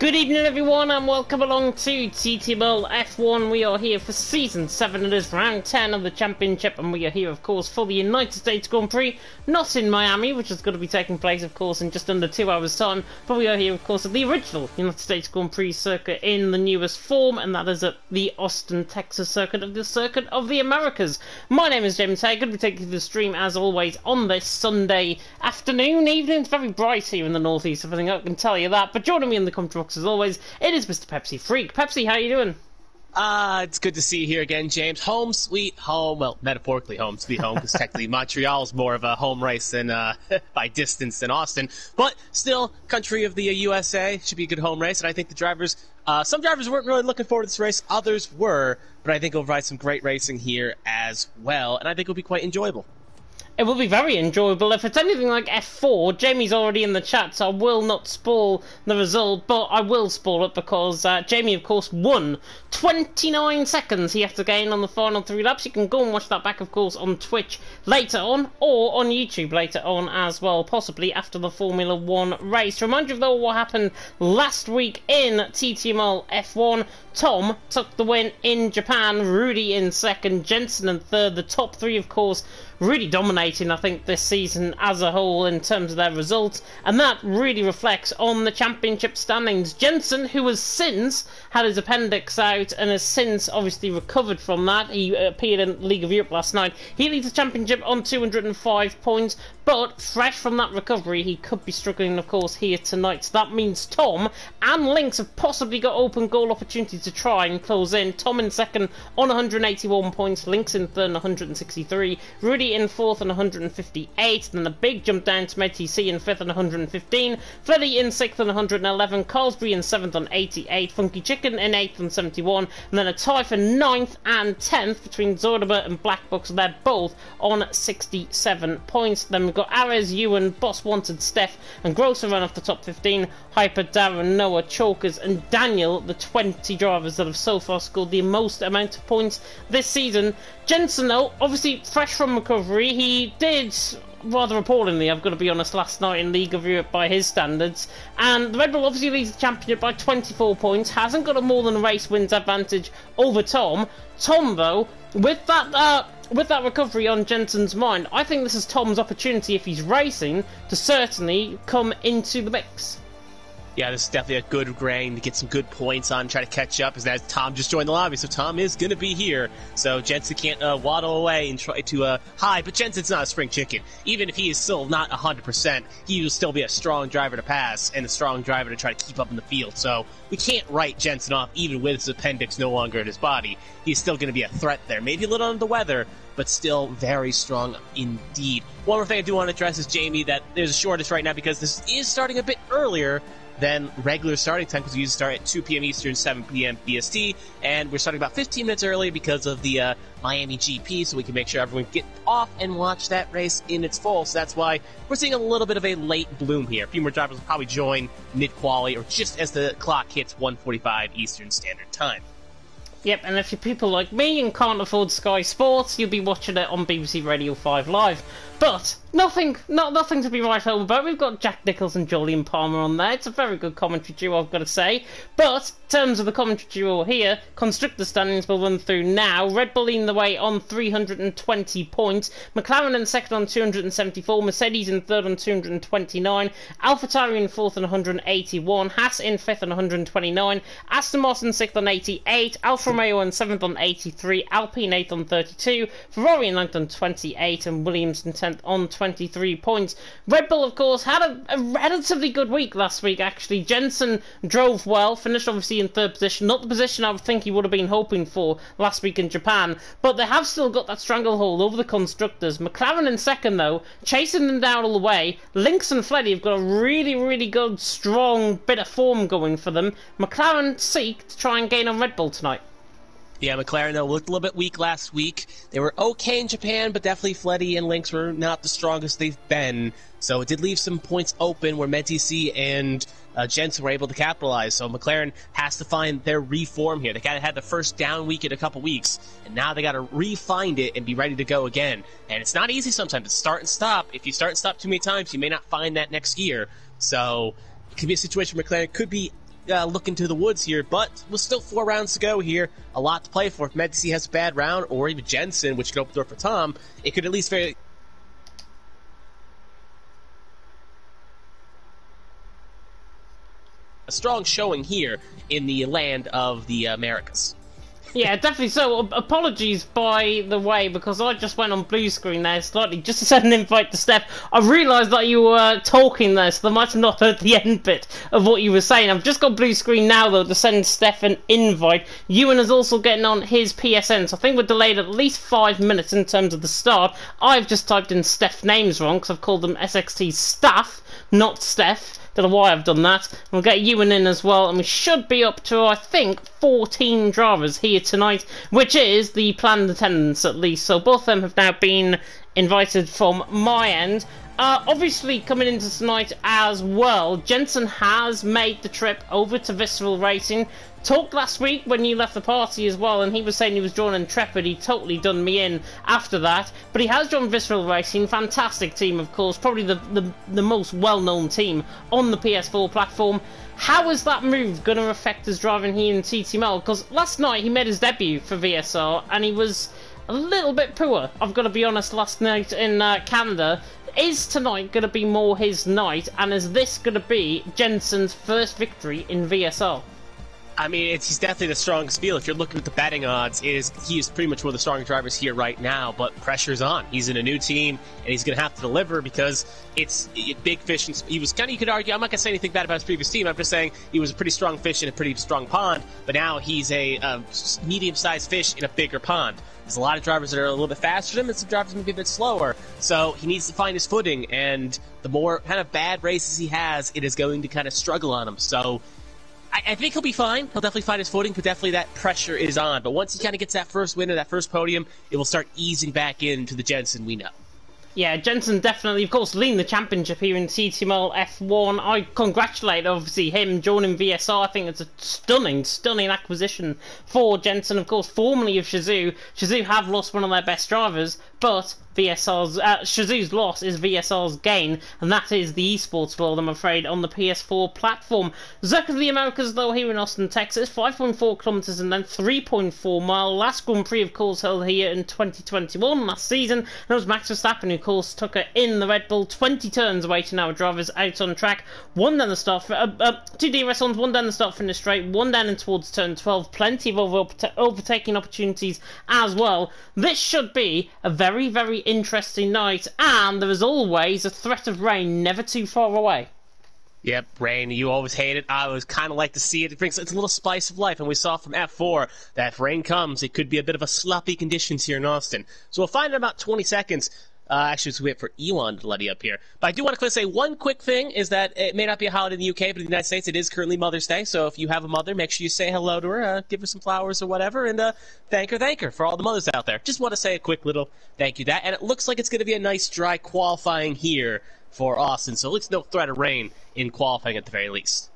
Good evening everyone and welcome along to TTML F1. We are here for Season 7, it is Round 10 of the Championship, and we are here of course for the United States Grand Prix, not in Miami, which is going to be taking place of course in just under 2 hours time, but we are here of course at the original United States Grand Prix circuit in the newest form, and that is at the Austin, Texas circuit of the Circuit of the Americas. My name is James Hay, going to be taking you through the stream as always on this Sunday afternoon, evening. It's very bright here in the northeast, I think I can tell you that, but joining me in the commentary box as always, it is Mr. Pepsi Freak. Pepsi, how are you doing? It's good to see you here again, James. Home sweet home. Well, metaphorically home sweet home, because technically Montreal's more of a home race than, by distance than Austin. But still, country of the USA, should be a good home race. And I think the drivers, some drivers weren't really looking forward to this race. Others were. But I think it'll provide some great racing here as well. And I think it'll be quite enjoyable. It will be very enjoyable. If it's anything like F4, Jamie's already in the chat, so I will not spoil the result, but I will spoil it because Jamie, of course, won 29 seconds he had to gain on the final 3 laps. You can go and watch that back, of course, on Twitch later on, or on YouTube later on as well, possibly after the Formula 1 race. To remind you, though, what happened last week in TTML F1, Tom took the win in Japan, Rudy in second, Jensen in third. The top 3, of course, really dominating, I think, this season as a whole in terms of their results, and that really reflects on the championship standings. Jensen, who has since had his appendix out and has since obviously recovered from that, he appeared in League of Europe last night, he leads the championship on 205 points, but fresh from that recovery, he could be struggling, of course, here tonight. So that means Tom and Lynx have possibly got open goal opportunities to try and close in. Tom in second on 181 points, Lynx in third on 163, Rudy in fourth on 158, then a big jump down to MedTC in fifth on 115, Freddy in sixth on 111, Carlsbury in seventh on 88, Funky Chicken in eighth on 71, and then a tie for ninth and 10th between Zordaber and Black Box. They're both on 67 points. Then we've got Ares, Ewan, Boss Wanted, Steph, and Grosser run off the top 15, Hyper, Darren, Noah, Chokers, and Daniel, the 20 drivers that have so far scored the most amount of points this season. Jensen, though, obviously fresh from recovery, he did rather appallingly, I've got to be honest, last night in League of Europe by his standards, and the Red Bull obviously leads the championship by 24 points, hasn't got a more than a race wins advantage over Tom. Tom, though, with that recovery on Jensen's mind, I think this is Tom's opportunity, if he's racing, to certainly come into the mix. Yeah, this is definitely a good grain to get some good points on, try to catch up, as Tom just joined the lobby, so Tom is going to be here. So Jensen can't waddle away and try to hide, but Jensen's not a spring chicken. Even if he is still not 100%, he will still be a strong driver to pass and a strong driver to try to keep up in the field. So we can't write Jensen off, even with his appendix no longer in his body. He's still going to be a threat there. Maybe a little under the weather, but still very strong indeed. One more thing I do want to address is, Jamie, that there's a shortage right now because this is starting a bit earlier than regular starting time, because we usually start at 2 p.m. Eastern, 7 p.m. BST, and we're starting about 15 minutes early because of the Miami GP, so we can make sure everyone get off and watch that race in its full. So that's why we're seeing a little bit of a late bloom here. A few more drivers will probably join mid-quali or just as the clock hits 1:45 Eastern Standard Time. Yep, and if you're people like me and can't afford Sky Sports, you'll be watching it on BBC Radio 5 Live. But nothing to be right home about. We've got Jack Nicholls and Jolyon Palmer on there. It's a very good commentary duo, I've got to say. But in terms of the commentary duo here, constructor standings we'll run through now. Red Bull leading the way on 320 points. McLaren in second on 274. Mercedes in third on 229. AlphaTauri in fourth on 181. Haas in fifth on 129. Aston Martin sixth on 88. Alfa Romeo in seventh on 83. Alpine eighth on 32. Ferrari in ninth on 28. And Williams in 10th on 23 points. Red Bull, of course, had a relatively good week last week, actually. Jensen drove well, finished obviously in third position. Not the position I would think he would have been hoping for last week in Japan, but they have still got that stranglehold over the constructors. McLaren in second, though, chasing them down all the way. Lynx and Fleddy have got a really, really good, strong bit of form going for them. McLaren seek to try and gain on Red Bull tonight. Yeah, McLaren, though, looked a little bit weak last week. They were okay in Japan, but definitely Fleddy and Lynx were not the strongest they've been. So it did leave some points open where MedTC and Jensen were able to capitalize. So McLaren has to find their reform here. They kind of had the first down week in a couple weeks, and now they got to re-find it and be ready to go again. And it's not easy sometimes. It's start and stop. If you start and stop too many times, you may not find that next gear. So it could be a situation where McLaren could be look into the woods here, but we're still 4 rounds to go here. A lot to play for. If Medici has a bad round, or even Jensen, which could open the door for Tom, it could at least very... a strong showing here in the land of the Americas. Yeah, definitely. So, apologies by the way, because I just went on blue screen there slightly just to send an invite to Steph. I realised that you were talking there, so they might have not heard the end bit of what you were saying. I've just got blue screen now, though, to send Steph an invite. Ewan is also getting on his PSN, so I think we're delayed at least 5 minutes in terms of the start. I've just typed in Steph's names wrong, because I've called them SXT staff, not Steph. Don't know why I've done that. We'll get Ewan in as well, and we should be up to, I think, 14 drivers here tonight, which is the planned attendance at least. So both of them have now been invited from my end. Obviously, coming into tonight as well, Jensen has made the trip over to Visceral Racing. Talked last week when you left the party as well, and he was saying he was joining Intrepid. He totally done me in after that, but he has joined Visceral Racing. Fantastic team, of course, probably the most well-known team on the PS4 platform. How is that move going to affect his driving here in TTML? Because last night he made his debut for VSR, and he was a little bit poor, I've got to be honest, last night in Canada. Is tonight going to be more his night, and is this going to be Jensen's first victory in VSR? I mean, he's definitely the strongest field. If you're looking at the betting odds, he is pretty much one of the strongest drivers here right now, but pressure's on. He's in a new team, and he's going to have to deliver because it's big fish. And he was kind of, you could argue, I'm not going to say anything bad about his previous team. I'm just saying he was a pretty strong fish in a pretty strong pond, but now he's a medium-sized fish in a bigger pond. There's a lot of drivers that are a little bit faster than him, and some drivers maybe a bit slower. So he needs to find his footing, and the more kind of bad races he has, it is going to kind of struggle on him. So I think he'll be fine. He'll definitely find his footing, but definitely that pressure is on. But once he kind of gets that first win or that first podium, it will start easing back into the Jensen we know. Yeah, Jensen definitely, of course, leading the championship here in TTML F1. I congratulate, obviously, him joining VSR. I think it's a stunning acquisition for Jensen. Of course, formerly of Shazoo. Shazoo have lost one of their best drivers, but Shazoo's loss is VSR's gain, and that is the esports world, I'm afraid, on the PS4 platform. Circuit of the Americas, though, here in Austin, Texas, 5.4 kilometers and then 3.4 mile. Last Grand Prix, of course, held here in 2021, last season. And it was Max Verstappen who, of course, took it in the Red Bull. 20 turns awaiting our drivers out on track. One down the start, two DRS-ons, one down the start finish straight, one down in towards turn 12. Plenty of overtaking opportunities as well. This should be a very, very interesting night, and there is always a threat of rain never too far away. Yep, rain. You always hate it. I always kind of like to see it. It's a little spice of life, and we saw from F4 that if rain comes, it could be a bit of a sloppy conditions here in Austin. So we'll find in about 20 seconds. Actually, let's wait for Elon to let you up here. But I do want to say one quick thing is that it may not be a holiday in the UK, but in the United States it is currently Mother's Day. So if you have a mother, make sure you say hello to her, give her some flowers or whatever, and thank her for all the mothers out there. Just want to say a quick little thank you to that. And it looks like it's going to be a nice dry qualifying here for Austin. So at least no threat of rain in qualifying at the very least.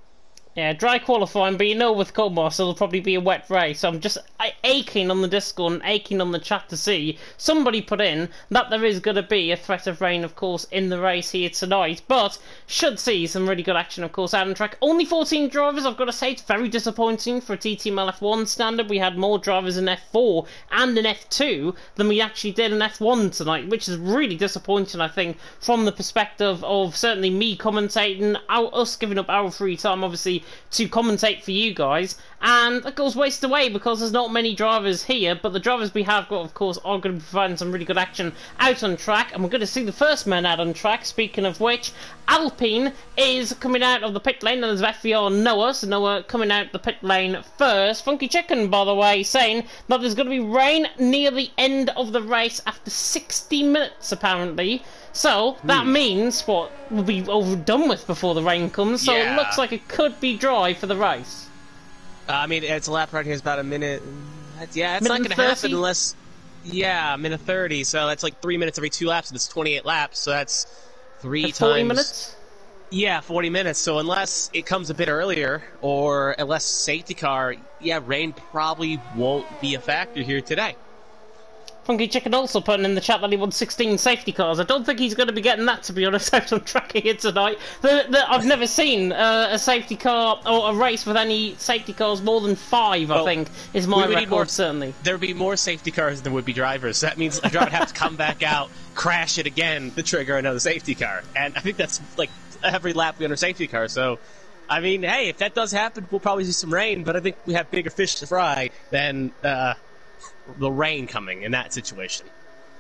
Yeah, dry qualifying, but you know with Cobmas it'll probably be a wet race. So I'm just aching on the Discord and aching on the chat to see somebody put in that there is going to be a threat of rain, of course, in the race here tonight. But should see some really good action, of course, out on track. Only 14 drivers, I've got to say, it's very disappointing for a TTML F1 standard. We had more drivers in F4 and in F2 than we actually did in F1 tonight, which is really disappointing, I think, from the perspective of certainly me commentating, us giving up our free time, obviously, to commentate for you guys, and that goes waste away because there's not many drivers here, but the drivers we have got, of course, are going to be providing some really good action out on track, and we're going to see the first man out on track. Speaking of which, Alpine is coming out of the pit lane, and there's FVR Noah, so Noah coming out the pit lane first. Funky Chicken, by the way, saying that there's going to be rain near the end of the race after 60 minutes, apparently. So, that means, what, we'll be overdone with before the rain comes, so yeah. It looks like it could be dry for the race. I mean, it's a lap right here, it's about a minute. Yeah, it's not going to happen unless... Yeah, minute 30, so that's like 3 minutes every 2 laps, and it's 28 laps, so that's 3 times... 40 minutes? Yeah, 40 minutes, so unless it comes a bit earlier, or unless safety car, yeah, rain probably won't be a factor here today. Funky Chicken also putting in the chat that he won 16 safety cars. I don't think he's going to be getting that, to be honest, out on tracking it tonight. I've never seen a safety car or a race with any safety cars more than 5, I think, is my record, certainly. There would be more safety cars than would be drivers. So that means a driver would have to come back out, crash it again to trigger another safety car. And I think that's like every lap we under safety car. So, I mean, hey, if that does happen, we'll probably see some rain, but I think we have bigger fish to fry than the rain coming in that situation.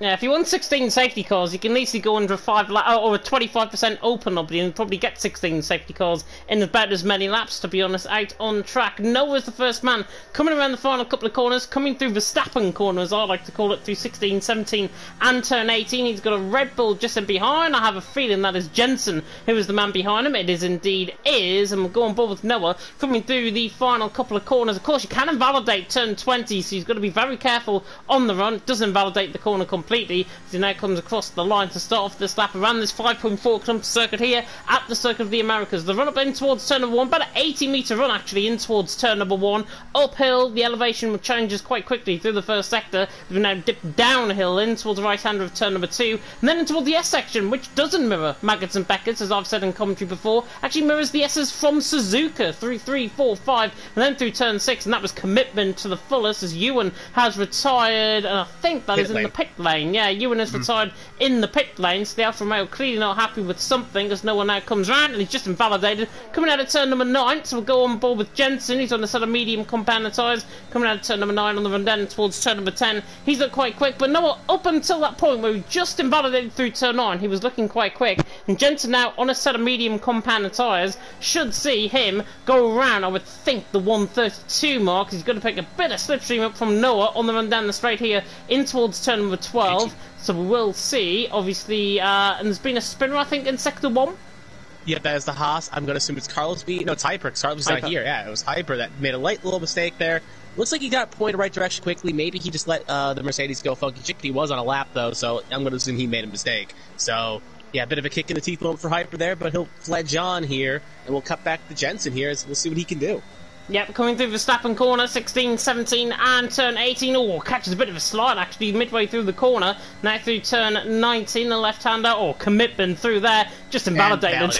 Yeah, if you won 16 safety cars, you can easily go under a 5 lap or a 25% open obviously, and probably get 16 safety cars in about as many laps, to be honest, out on track. Noah's the first man coming around the final couple of corners, coming through the Verstappen corner, as I like to call it, through 16, 17 and turn 18. He's got a Red Bull just in behind. I have a feeling that is Jensen who is the man behind him. It is indeed and we'll go on board with Noah coming through the final couple of corners. Of course, you can invalidate turn 20, so he's got to be very careful on the run. It does invalidate the corner completely as he now comes across the line to start off this lap around this 5.4 km circuit here at the Circuit of the Americas. The run up in towards turn number 1, about an 80-metre run actually in towards turn number 1. Uphill, the elevation changes quite quickly through the first sector. We've now dipped downhill in towards the right-hander of turn number 2, and then in toward the S section, which doesn't mirror Maggots and Beckett's, as I've said in commentary before. Actually mirrors the S's from Suzuka through 3, 4, 5, and then through turn 6, and that was commitment to the fullest as Ewan has retired, and I think that is in the pit lane. Yeah, Ewan has retired in the pit lane, so the Alfa Romeo clearly not happy with something as Noah now comes round and he's just invalidated. Coming out of turn number 9, so we'll go on board with Jensen. He's on a set of medium compounder tyres. Coming out of turn number 9 on the run down towards turn number 10. He's looked quite quick, but Noah, up until that point where he just invalidated through turn 9, he was looking quite quick. And Jensen now on a set of medium compounder tyres should see him go around, I would think, the 132 mark. He's going to pick a bit of slipstream up from Noah on the run down the straight here in towards turn number 12. So we will see, obviously, and there's been a spinner, I think, in Sector 1. Yeah, that is the Haas. I'm going to assume it's Carlos B. No, it's Hyper, because Carlos is not here. Yeah, it was Hyper that made a light little mistake there. Looks like he got pointed the right direction quickly. Maybe he just let the Mercedes go funky chicken. He was on a lap, though, so I'm going to assume he made a mistake. So, yeah, a bit of a kick in the teeth moment for Hyper there, but he'll fledge on here, and we'll cut back to Jensen here, so we'll see what he can do. Yep, coming through Verstappen corner, 16, 17 and turn 18. Oh, catches a bit of a slide actually midway through the corner. Now through turn 19, the left-hander. Oh, commitment through there. Just invalidated.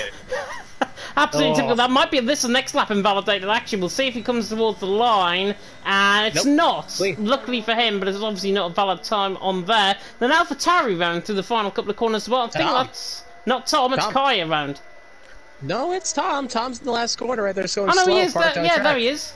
Absolutely typical. That might be this next lap invalidated actually. We'll see if he comes towards the line. And it's not. Luckily for him, but it's obviously not a valid time on there. Then AlphaTauri round through the final couple of corners as well. I think that's not Tom, it's Kaya round. No, it's Tom. Tom's in the last corner right there. So oh, no, he is. Yeah, there he is.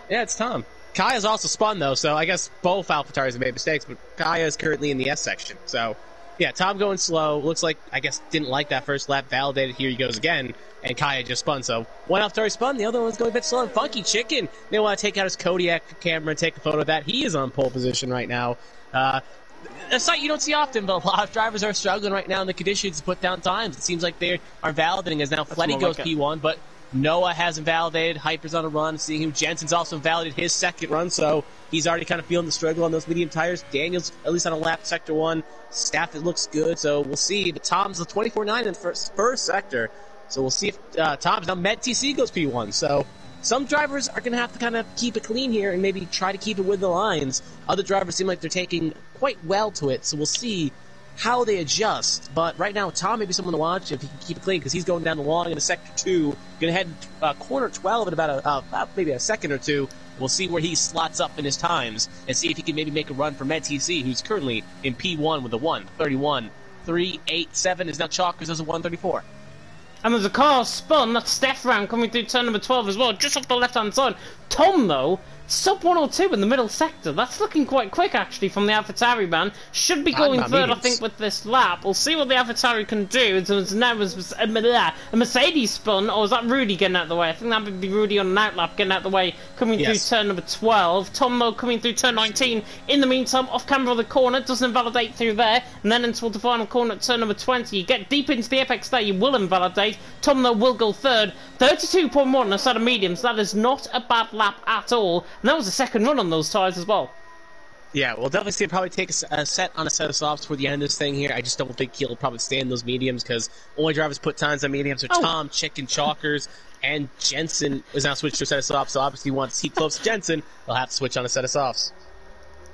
Yeah, it's Tom. Kaya's also spun, though, so I guess both AlphaTauris have made mistakes, but Kaya is currently in the S section. So, yeah, Tom going slow. Looks like, I guess, didn't like that first lap. Validated. Here he goes again. And Kaya just spun. So, one AlphaTauri spun, the other one's going a bit slow. Funky Chicken. They want to take out his Kodiak camera and take a photo of that. He is on pole position right now. A sight you don't see often, but a lot of drivers are struggling right now in the conditions to put down times. It seems like they are validating as now Fletty goes P1, but Noah hasn't validated. Hyper's on a run. Seeing him, Jensen's also validated his second run, so he's already kind of feeling the struggle on those medium tires. Daniel's at least on a lap, sector 1. Staff, it looks good, so we'll see. But Tom's the 24.9 in the first sector, so we'll see if Tom's now Med TC goes P1. So some drivers are going to have to kind of keep it clean here and maybe try to keep it with the lines. Other drivers seem like they're taking quite well to it, so we'll see how they adjust. But right now, Tom may be someone to watch if he can keep it clean because he's going down the long into Sector 2. Going to head corner 12 in about maybe a second or two. We'll see where he slots up in his times and see if he can maybe make a run for Med TC, who's currently in P1 with a 1:31.387 is now Chalkers as a 1:34. And there's a car spun, that's Steph round coming through turn number 12 as well, just off the left-hand side. Tom, though, sub 102 in the middle sector. That's looking quite quick, actually, from the AlphaTauri man. Should be going third, I think, with this lap. We'll see what the AlphaTauri can do. It's now a Mercedes spun, or is that Rudy getting out of the way? I think that would be Rudy on an outlap getting out of the way, coming through turn number 12. Tom, though, coming through turn 19. In the meantime, off camera of the corner, doesn't invalidate through there. And then into the final corner at turn number 20. You get deep into the apex there, you will invalidate. Tom, though, will go third. 32.1 a set of mediums. That is not a bad lap at all. And that was the second run on those tyres as well. Yeah, we'll definitely see him probably take a set on a set of softs toward the end of this thing here. I just don't think he'll probably stay in those mediums because only drivers put times on mediums are Tom, Chicken, Chalkers, and Jensen is now switched to a set of softs. So obviously once he close to Jensen, they'll have to switch on a set of softs.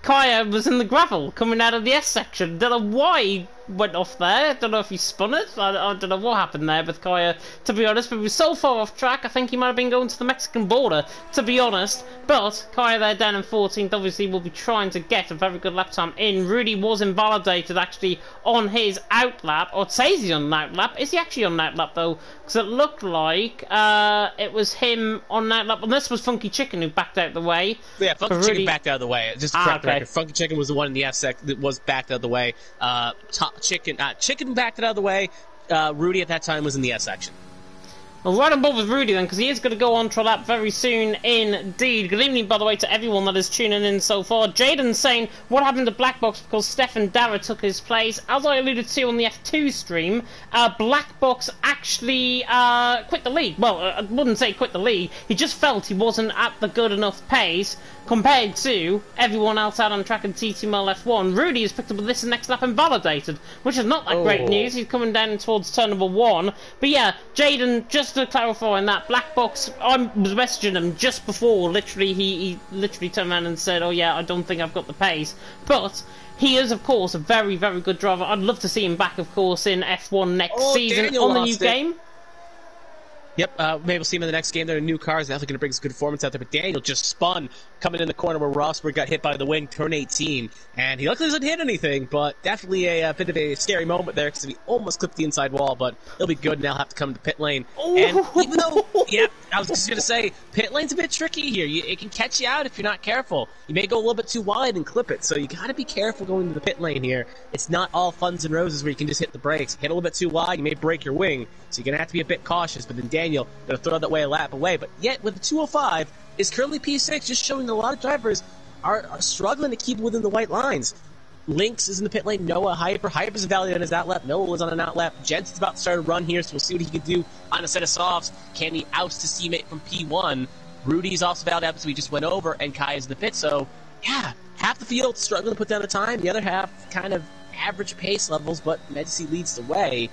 Kaya was in the gravel coming out of the S section. Don't know why he went off there. Don't know if he spun it. I don't know what happened there with Kaya, to be honest. But he was so far off track, I think he might have been going to the Mexican border, to be honest. But Kaya there down in 14th, obviously will be trying to get a very good lap time in. Rudy was invalidated actually on his out lap, or it says he's on an out lap. Is he actually on an out lap though? Because it looked like it was him on an out lap. And this was Funky Chicken who backed out the way. Yeah, Funky Chicken backed out of the way. Just to correct the record, Funky Chicken was the one in the F sec that was backed out of the way. Chicken backed it out of the way. Rudy at that time was in the S section. Well, right on board with Rudy then, because he is going to go on to a lap very soon indeed. Good evening, by the way, to everyone that is tuning in so far. Jaden saying, what happened to Black Box because Stefan Dara took his place? As I alluded to on the F2 stream, Black Box actually quit the league. Well, I wouldn't say quit the league. He just felt he wasn't at the good enough pace compared to everyone else out on track in TTML F1. Rudy has picked up this next lap invalidated, which is not that great news. He's coming down towards turn number 1. But yeah, Jaden, just to clarify on that, Black Box, I was messaging him just before, literally, he literally turned around and said, oh yeah, I don't think I've got the pace. But he is, of course, a very, very good driver. I'd love to see him back, of course, in F1 next season Daniel on the new game. Yep, maybe we'll see him in the next game. They're in new cars. Definitely going to bring some good performance out there. But Daniel just spun coming in the corner where Rosberg got hit by the wing, turn 18. And he luckily doesn't hit anything, but definitely a bit of a scary moment there because he almost clipped the inside wall. But he'll be good, and they'll have to come to pit lane. And even though, yeah, I was just going to say, pit lane's a bit tricky here. It can catch you out if you're not careful. You may go a little bit too wide and clip it, so you got to be careful going to the pit lane here. It's not all funs and roses where you can just hit the brakes. Hit a little bit too wide, you may break your wing, so you're going to have to be a bit cautious. But then Daniel going to throw that way a lap away. But yet, with the 205, is currently P6, just showing a lot of drivers are struggling to keep within the white lines. Lynx is in the pit lane. Noah, Hyper's invalidated on his out lap. Noah was on an out lap. Jensen's about to start a run here, so we'll see what he can do on a set of softs. Can he oust his teammate from P1? Rudy's also validated, so we just went over, and Kai is in the pit. So, yeah, half the field struggling to put down a time. The other half kind of average pace levels, but Medici leads the way.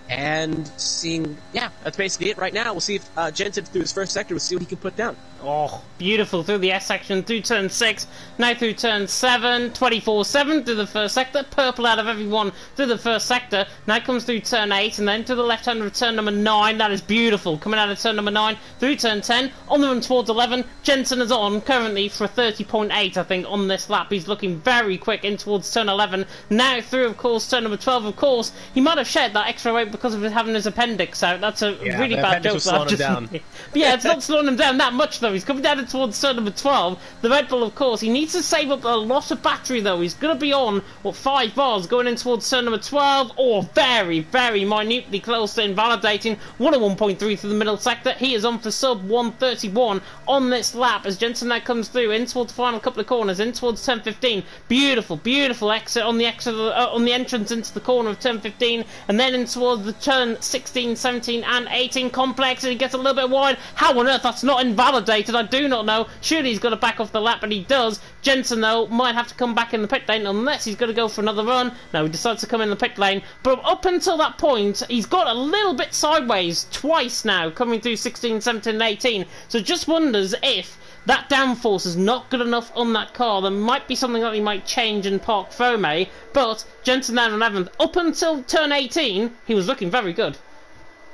And seeing, yeah, that's basically it right now. We'll see if Jensen, through his first sector, we'll see what he can put down. Oh, beautiful through the S section, through turn 6, now through turn 7, 24-7 through the first sector, purple out of everyone through the first sector, now comes through turn 8, and then to the left hand of turn number 9, that is beautiful, coming out of turn number 9, through turn 10, on the run towards 11, Jensen is on, currently for a 30.8, I think, on this lap, he's looking very quick in towards turn 11, now through, of course, turn number 12, of course, he might have shed that extra weight because of having his appendix out, that's a really bad joke that I've just made. But yeah, it's not slowing him down that much though. He's coming down towards turn number 12. The Red Bull, of course, he needs to save up a lot of battery though. He's going to be on, 5 bars going in towards turn number 12, or very, very minutely close to invalidating. 101.3 through the middle sector. He is on for sub 131 on this lap as Jensen now comes through in towards the final couple of corners, in towards turn 15. Beautiful, beautiful exit on the on the entrance into the corner of turn 15, and then in towards the turn 16, 17, and 18 complex, and he gets a little bit wide. How on earth that's not invalidated, I do not know. Surely he's got to back off the lap, but he does. Jensen, though, might have to come back in the pit lane unless he's going to go for another run. No, he decides to come in the pit lane. But up until that point, he's got a little bit sideways twice now, coming through 16, 17, and 18. So just wonders if that downforce is not good enough on that car. There might be something that he might change in Park Fome. But Jensen down on 11th. Up until turn 18, he was looking very good.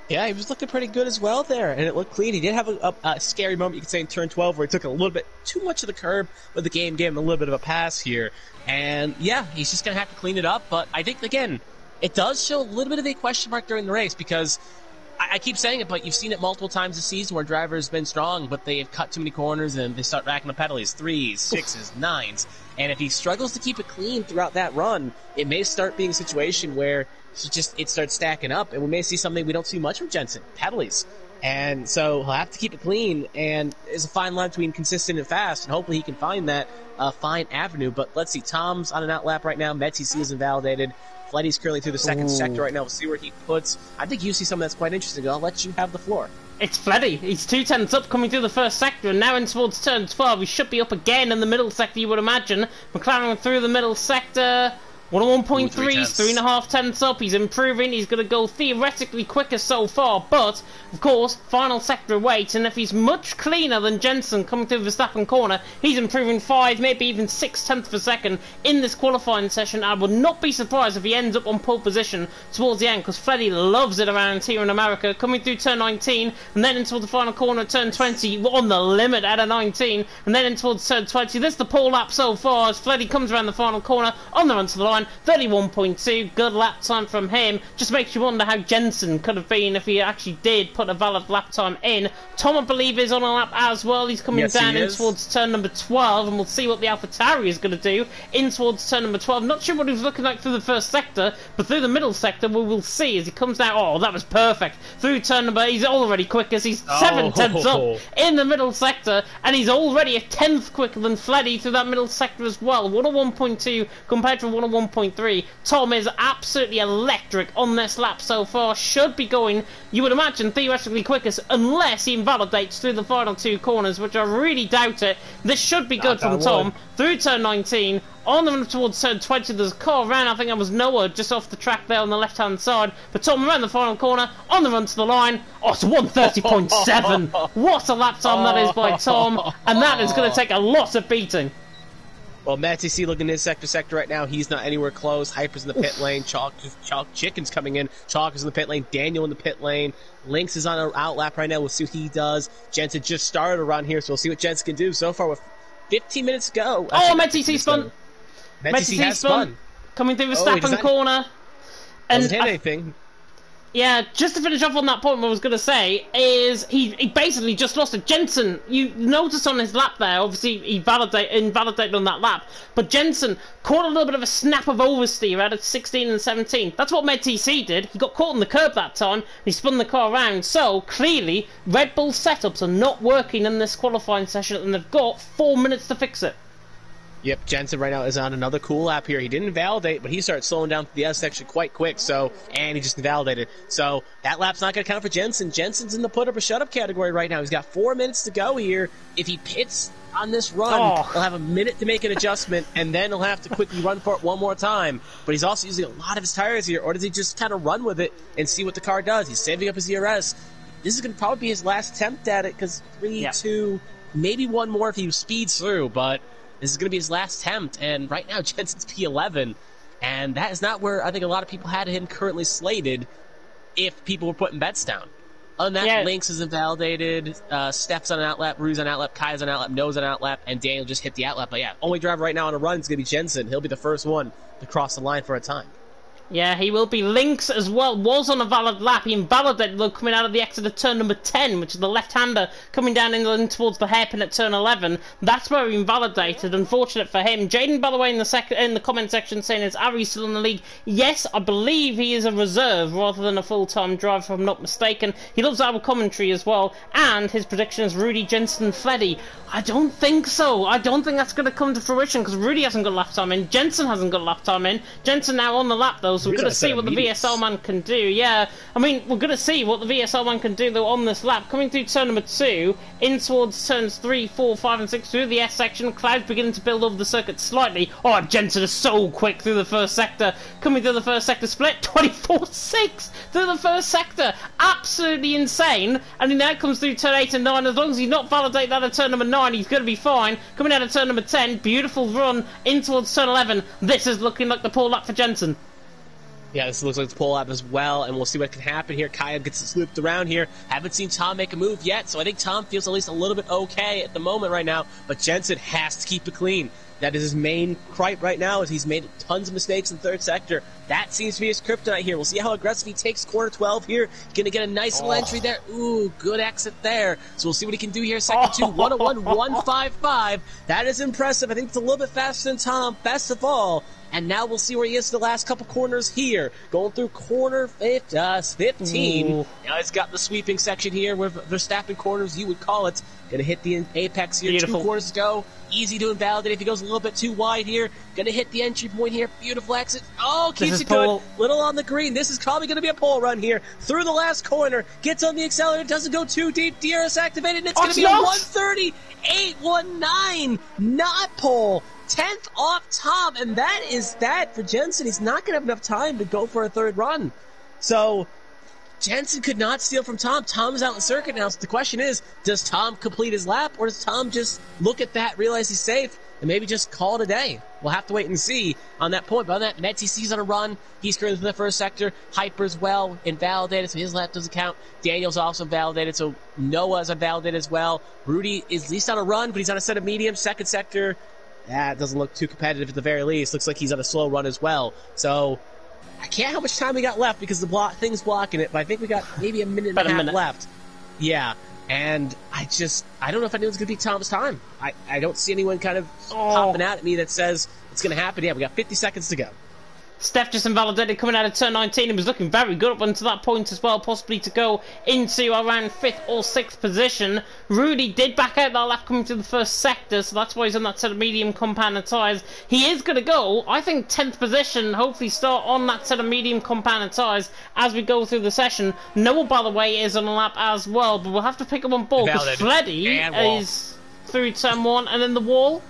Yeah, he was looking pretty good as well there, and it looked clean. He did have a scary moment, you could say, in turn 12, where he took a little bit too much of the curb, but the game gave him a little bit of a pass here. And, yeah, he's just going to have to clean it up, but I think, again, it does show a little bit of a question mark during the race, because I keep saying it, but you've seen it multiple times this season where drivers have been strong, but they have cut too many corners, and they start racking the penalties, 3s, 6s, 9s. And if he struggles to keep it clean throughout that run, it may start being a situation where it starts stacking up, and we may see something we don't see much from Jensen, penalties. And so he'll have to keep it clean, and there's a fine line between consistent and fast, and hopefully he can find that fine avenue. But let's see, Tom's on an out lap right now, Metzi is invalidated, Fletty's currently through the second sector right now. We'll see where he puts. I think you see something that's quite interesting. I'll let you have the floor. It's Fleddy. He's 2/10 up coming through the first sector, and now in towards turn 12. He should be up again in the middle sector, you would imagine. McLaren through the middle sector. 101.3, 3/10. 3.5 tenths up. He's improving. He's going to go theoretically quicker so far, but of course, final sector awaits. And if he's much cleaner than Jensen coming through the Verstappen corner, he's improving 5, maybe even 6 tenths per second in this qualifying session. I would not be surprised if he ends up on pole position towards the end, because Freddie loves it around here in America. Coming through turn 19, and then into the final corner, turn 20, on the limit out of 19, and then in towards turn 20. This is the pole lap so far as Freddie comes around the final corner on the run to the line. 31.2, good lap time from him. Just makes you wonder how Jensen could have been if he actually did put a valid lap time in. Tom, I believe, is on a lap as well. He's coming down in towards turn number 12, and we'll see what the AlphaTauri is going to do in towards turn number 12. Not sure what he was looking like through the first sector, but through the middle sector we will see as he comes down. Oh, that was perfect. Through turn number, he's already quicker. He's 7 tenths up in the middle sector, and he's already a tenth quicker than Fleddy through that middle sector as well. 101.2 compared to 101.3. Tom is absolutely electric on this lap so far. Should be going, you would imagine, theoretically quickest, unless he invalidates through the final 2 corners, which I really doubt it. This should be good from Tom. Through turn 19, on the run towards turn 20, there's a car around. I think that was Noah just off the track there on the left-hand side. But Tom around the final corner, on the run to the line. Oh, it's 130.7. What a lap time that is by Tom. And that is going to take a lot of beating. Well, Matt TC looking in sector right now. He's not anywhere close. Hyper's in the pit lane. Chalk Chicken's coming in. Chalk is in the pit lane. Daniel in the pit lane. Lynx is on an out lap right now. We'll see what he does. Jensen just started a run here, so we'll see what Jensen can do. So far with 15 minutes to go. Oh, Matt TC spun. Matt TC has spun. Coming through the Verstappen corner. And doesn't hit anything. Yeah, just to finish off on that point, what I was going to say is he basically just lost it. Jensen, you notice on his lap there, obviously he invalidated on that lap, but Jensen caught a little bit of a snap of oversteer out of 16 and 17. That's what MedTC did. He got caught on the curb that time, he spun the car around. So, clearly, Red Bull setups are not working in this qualifying session, and they've got 4 minutes to fix it. Yep, Jensen right now is on another cool lap here. He didn't invalidate, but he started slowing down the S section quite quick, and he just invalidated. So that lap's not going to count for Jensen. Jensen's in the put-up or shut-up category right now. He's got 4 minutes to go here. If he pits on this run, he'll have a minute to make an adjustment, and then he'll have to quickly run for it one more time. But he's also using a lot of his tires here, or does he just kind of run with it and see what the car does? He's saving up his ERS. This is going to probably be his last attempt at it, because 3, 2, maybe one more if he speeds through, but this is going to be his last attempt, and right now Jensen's P11, and that is not where I think a lot of people had him currently slated if people were putting bets down. Other than that, Lynx is invalidated, Steph's on an outlap, Rue's on an outlap, Kai's on an outlap, Noah's on an outlap, and Daniel just hit the outlap. But yeah, only driver right now on a run is going to be Jensen. He'll be the first one to cross the line for a time. Yeah, he will be. Lynx as well was on a valid lap. He invalidated though coming out of the exit of turn number 10, which is the left-hander coming down in towards the hairpin at turn 11. That's where he invalidated. Unfortunate for him. Jaden, by the way, in the comment section saying, is Ari still in the league? Yes, I believe he is a reserve rather than a full-time driver, if I'm not mistaken. He loves our commentary as well, and his prediction is Rudy Jensen Fleddy. I don't think so. I don't think that's going to come to fruition, because Rudy hasn't got lap time in. Jensen hasn't got lap time in. Jensen now on the lap though, so we're going to see what the VSL man can do. Yeah, I mean, we're going to see what the VSL man can do though on this lap. Coming through turn number 2, in towards turns 3, 4, 5 and 6 through the S section. Clouds beginning to build over the circuit slightly. Oh, Jensen is so quick through the first sector. Coming through the first sector split, 24.6 through the first sector. Absolutely insane. And he now comes through turn 8 and 9. As long as he's not validated that at turn number 9, he's going to be fine. Coming out of turn number 10, beautiful run in towards turn 11. This is looking like the pole lap for Jensen. Yeah, this looks like the pole lap as well, and we'll see what can happen here. Kaya gets looped around here. Haven't seen Tom make a move yet, so I think Tom feels at least a little bit okay at the moment right now, but Jensen has to keep it clean. That is his main gripe right now, is he's made tons of mistakes in third sector. That seems to be his kryptonite here. We'll see how aggressive he takes corner 12 here. Gonna get a nice little entry there. Ooh, good exit there. So we'll see what he can do here. Sector 2, 101.155. That is impressive. I think it's a little bit faster than Tom, best of all. And now we'll see where he is in the last couple corners here. Going through corner 15. Ooh. Now he's got the sweeping section here where they're snapping corners, you would call it. Gonna hit the apex here. Beautiful. 2 corners to go. Easy to invalidate if he goes a little bit too wide here. Gonna hit the entry point here. Beautiful exit. Oh, keeps it good. Little on the green. This is probably gonna be a pole run here. Through the last corner. Gets on the accelerator. Doesn't go too deep. DRS activated. And it's gonna be a 130.819. Not pole. 10th off Tom, and that is that for Jensen. He's not going to have enough time to go for a third run. So Jensen could not steal from Tom. Tom is out in the circuit now. So the question is, does Tom complete his lap, or does Tom just look at that, realize he's safe, and maybe just call it a day? We'll have to wait and see on that point. But on that, MedTC's on a run. He's currently in the first sector. Hyper's well invalidated, so his lap doesn't count. Daniel's also validated, so Noah's invalidated as well. Rudy is at least on a run, but he's on a set of mediums. Second sector, that doesn't look too competitive at the very least. Looks like he's on a slow run as well. So I can't how much time we got left because the thing's blocking it, but I think we got maybe a minute and a half left. Yeah, and I don't know if anyone's going to beat Tom's time. I don't see anyone kind of popping out at me that says it's going to happen. Yeah, we got 50 seconds to go. Steph just invalidated coming out of turn 19. He was looking very good up until that point as well, possibly to go into around 5th or 6th position. Rudy did back out that lap coming to the first sector, so that's why he's on that set of medium compounded tyres. He is going to go, I think, 10th position, hopefully start on that set of medium compounded tyres as we go through the session. Noah, by the way, is on a lap as well, but we'll have to pick up on board because Freddy is through turn 1 and then the wall.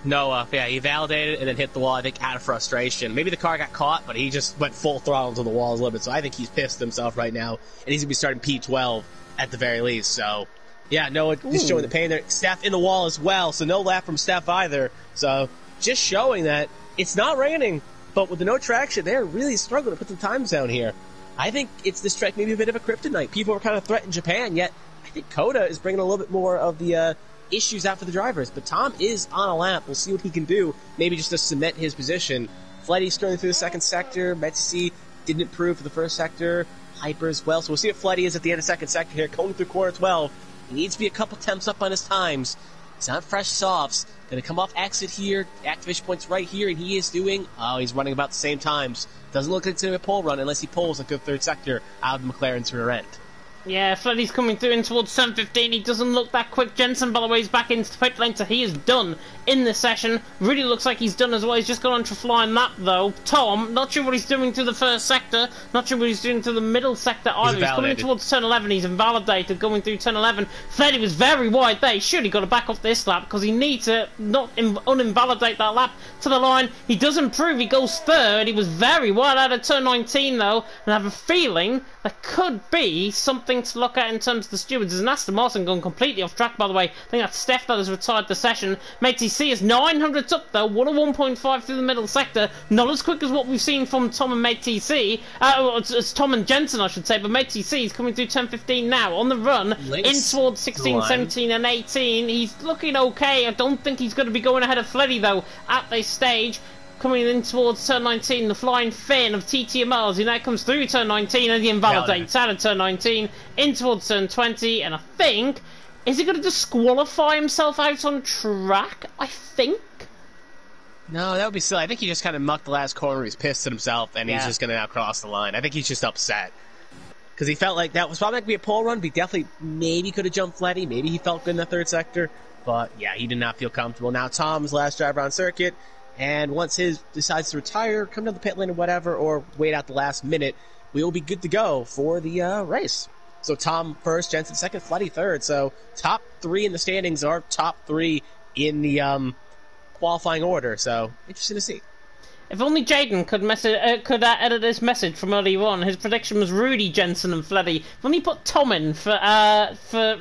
Noah, yeah, he validated and then hit the wall, I think, out of frustration. Maybe the car got caught, but he just went full throttle into the wall a little bit, so I think he's pissed himself right now, and he's going to be starting P12 at the very least, so yeah, Noah is showing the pain there. Steph in the wall as well, so no lap from Steph either, so just showing that it's not raining, but with the no traction, they're really struggling to put some times down here. I think it's this track maybe a bit of a kryptonite. People were kind of threatening Japan, yet I think Coda is bringing a little bit more of the issues out for the drivers, but Tom is on a lap. We'll see what he can do, maybe just to cement his position. Fleddy's going through the second sector. Metsi didn't improve for the first sector. Hyper as well, so we'll see what Fleddy is at the end of second sector here, going through corner 12. He needs to be a couple temps up on his times. He's on fresh softs. Going to come off exit here. Activation point's right here, and he is doing... Oh, he's running about the same times. Doesn't look like it's going to be a pole run unless he pulls a good third sector out of McLaren's rear end. Yeah, Fleddy's coming through in towards 7:15. He doesn't look that quick. Jensen, by the way, is back into the pit lane, so he is done in this session. Really looks like he's done as well. He's just gone on to flying lap, though. Tom, not sure what he's doing to the first sector. Not sure what he's doing to the middle sector either. He's coming in towards turn 11. He's invalidated going through turn 11. Fleddy was very wide there. He surely got to back off this lap because he needs to not uninvalidate that lap to the line. He does improve. He goes third. He was very wide out of turn 19, though, and I have a feeling there could be something to look at in terms of the stewards. There's an Aston Martin gone completely off track, by the way. I think that's Steph that has retired the session. Matey C is 900s up, though. 101.5 through the middle sector. Not as quick as what we've seen from Tom and Matey C. It's Tom and Jensen, I should say, but Matey C is coming through 10:15 now. On the run, in towards 16, 17, and 18. He's looking okay. I don't think he's going to be going ahead of Fleddy, though, at this stage. Coming in towards turn 19, the flying fin of TTML as he now comes through turn 19 and he invalidates out of turn 19 in towards turn 20, and I think, is he going to disqualify himself out on track? I think. No, that would be silly. I think he just kind of mucked the last corner. He's pissed at himself, and he's just going to now cross the line. I think he's just upset. Because he felt like that was probably going to be a pole run, but he definitely maybe could have jumped Fleddy. Maybe he felt good in the third sector. But, yeah, he did not feel comfortable. Now Tom's last driver on circuit. And once his decides to retire, come down the pit lane or whatever, or wait out the last minute, we will be good to go for the race. So Tom first, Jensen second, Fleddy third. So top three in the standings are top three in the qualifying order. So interesting to see. If only Jaden could edit this message from earlier on. His prediction was Rudy, Jensen, and Fleddy. If only he put Tom in for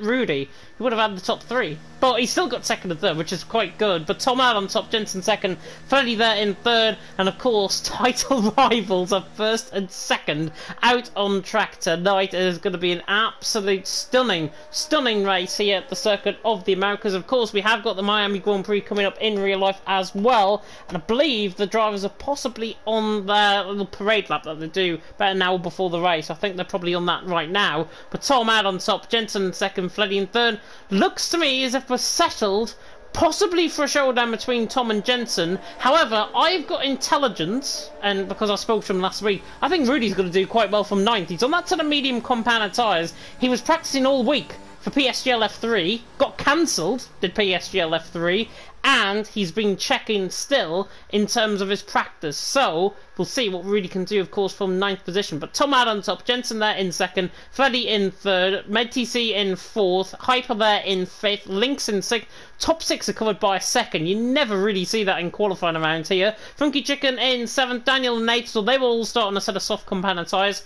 Rudy, he would have had the top three. But he still got second and third, which is quite good. But Tom out on top, Jensen second, Fleddy there in third, and of course, title rivals are first and second out on track tonight. It is going to be an absolute stunning race here at the Circuit of the Americas. Of course, we have got the Miami Grand Prix coming up in real life as well, and I believe the drivers are possibly on their little parade lap that they do about an hour before the race. I think they're probably on that right now. But Tom out on top, Jensen in second, Fleddy in third. Looks to me as if we're settled, possibly for a showdown between Tom and Jensen. However, I've got intelligence, and because I spoke to him last week, I think Rudy's going to do quite well from ninth. He's on that sort of medium compounded tyres. He was practicing all week for PSGL F3, got cancelled, did PSGL F3, and he's been checking still in terms of his practice. So we'll see what Rudy can do, of course, from ninth position. But Tom out on top, Jensen there in second, Freddy in third, MedTC in fourth, Hyper there in fifth, Lynx in sixth. Top six are covered by a second. You never really see that in qualifying around here. Funky Chicken in seventh, Daniel in eighth, so they will all start on a set of soft companion tyres.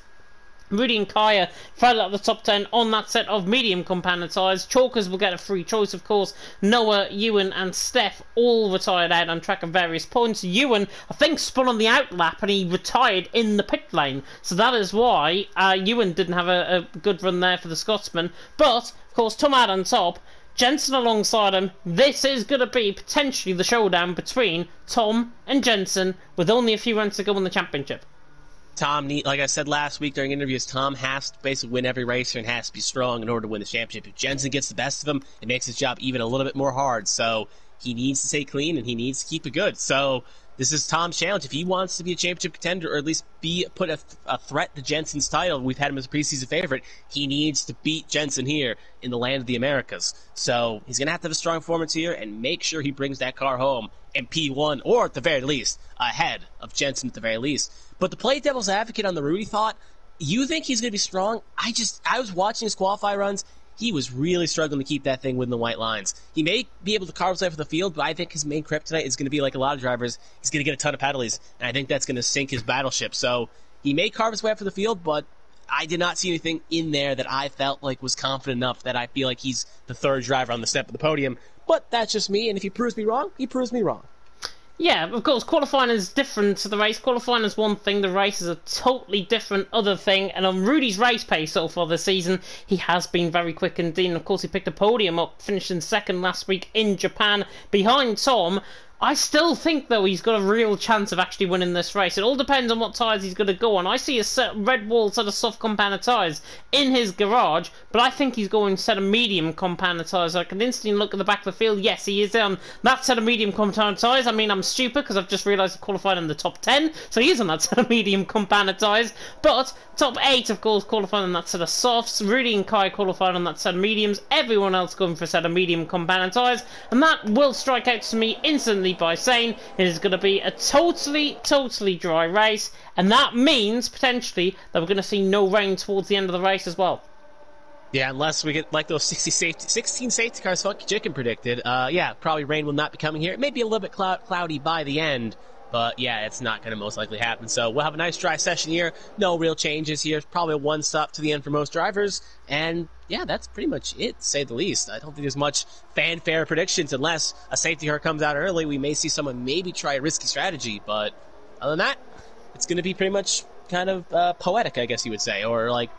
Rudy and Kaya fight at the top 10 on that set of medium companion tyres. Chalkers will get a free choice, of course. Noah, Ewan and Steph all retired out on track at various points. Ewan, I think, spun on the outlap and he retired in the pit lane. So that is why Ewan didn't have a good run there for the Scotsman. But, of course, Tom out on top. Jensen alongside him. This is going to be potentially the showdown between Tom and Jensen with only a few rounds to go in the championship. Tom, like I said last week during interviews, Tom has to basically win every racer and has to be strong in order to win the championship. If Jensen gets the best of him, it makes his job even a little bit more hard. So he needs to stay clean and he needs to keep it good. So this is Tom's challenge. If he wants to be a championship contender or at least put a threat to Jensen's title, we've had him as a preseason favorite, he needs to beat Jensen here in the land of the Americas. So he's going to have a strong performance here and make sure he brings that car home in P1 or at the very least ahead of Jensen at the very least. But to play devil's advocate on the Rudy thought, you think he's going to be strong? I was watching his qualify runs. He was really struggling to keep that thing within the white lines. He may be able to carve his way for the field, but I think his main kryptonite is going to be like a lot of drivers. He's going to get a ton of penalties, and I think that's going to sink his battleship. So he may carve his way up for the field, but I did not see anything in there that I felt like was confident enough that I feel like he's the third driver on the step of the podium. But that's just me, and if he proves me wrong, he proves me wrong. Yeah, of course, qualifying is different to the race. Qualifying is one thing, the race is a totally different other thing. And on Rudy's race pace so far this season, he has been very quick indeed. And of course, he picked a podium up, finishing second last week in Japan behind Tom. I still think, though, he's got a real chance of actually winning this race. It all depends on what tyres he's going to go on. I see a Red Wall set of soft companion tyres in his garage, but I think he's going to set of medium companion tyres. I can instantly look at the back of the field. Yes, he is on that set of medium companion tyres. I mean, I'm stupid because I've just realised he qualified in the top 10, so he is on that set of medium companion tyres. But top 8, of course, qualified on that set of softs. Rudy and Kai qualified on that set of mediums. Everyone else going for a set of medium companion tyres, and that will strike out to me instantly by saying it is going to be a totally dry race, and that means potentially that we're going to see no rain towards the end of the race as well. Yeah, unless we get like those 16 safety cars Funky Chicken predicted. Yeah, probably rain will not be coming here. It may be a little bit cloudy by the end, but yeah, it's not going to most likely happen. So we'll have a nice dry session here. No real changes here. Probably a one stop to the end for most drivers. And yeah, that's pretty much it, to say the least. I don't think there's much fanfare predictions unless a safety car comes out early. We may see someone maybe try a risky strategy. But other than that, it's going to be pretty much kind of poetic, I guess you would say. Or like,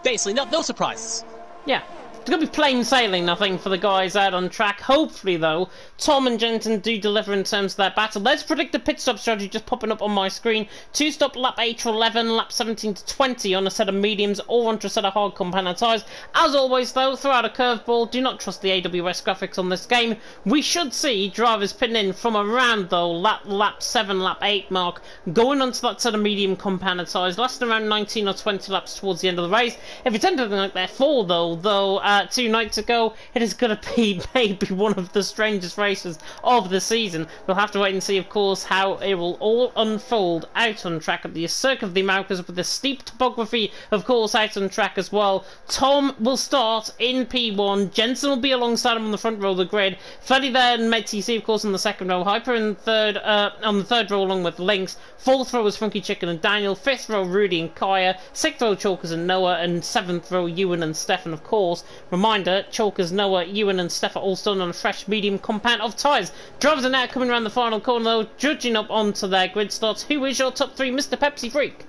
basically, no surprises. Yeah. It's going to be plain sailing, I think, for the guys out on track. Hopefully, though, Tom and Jensen do deliver in terms of their battle. Let's predict the pit stop strategy just popping up on my screen. 2-stop lap 8 to 11, lap 17 to 20 on a set of mediums or onto a set of hard companion tyres. As always, though, throw out a curveball. Do not trust the AWS graphics on this game. We should see drivers pitting in from around, though, lap 7, lap 8 mark, going onto that set of medium companion tyres, lasting around 19 or 20 laps towards the end of the race. If it's anything like that 4, though, 2 nights ago, it is going to be maybe one of the strangest races of the season. We'll have to wait and see, of course, how it will all unfold out on track at the Circuit of the Americas with the steep topography, of course, out on track as well. Tom will start in P1. Jensen will be alongside him on the front row of the grid. Freddy there and MedTC, of course, on the second row. Hyper in third, on the third row along with Lynx. Fourth row is Funky Chicken and Daniel. Fifth row, Rudy and Kaya. Sixth row, Chalkers and Noah. And seventh row, Ewan and Stefan, of course. Reminder, Chalkers, Noah, Ewan and Steph are all still on a fresh medium compound of tyres. Drivers are now coming around the final corner, though, judging up onto their grid starts. Who is your top 3, Mr. Pepsi Freak?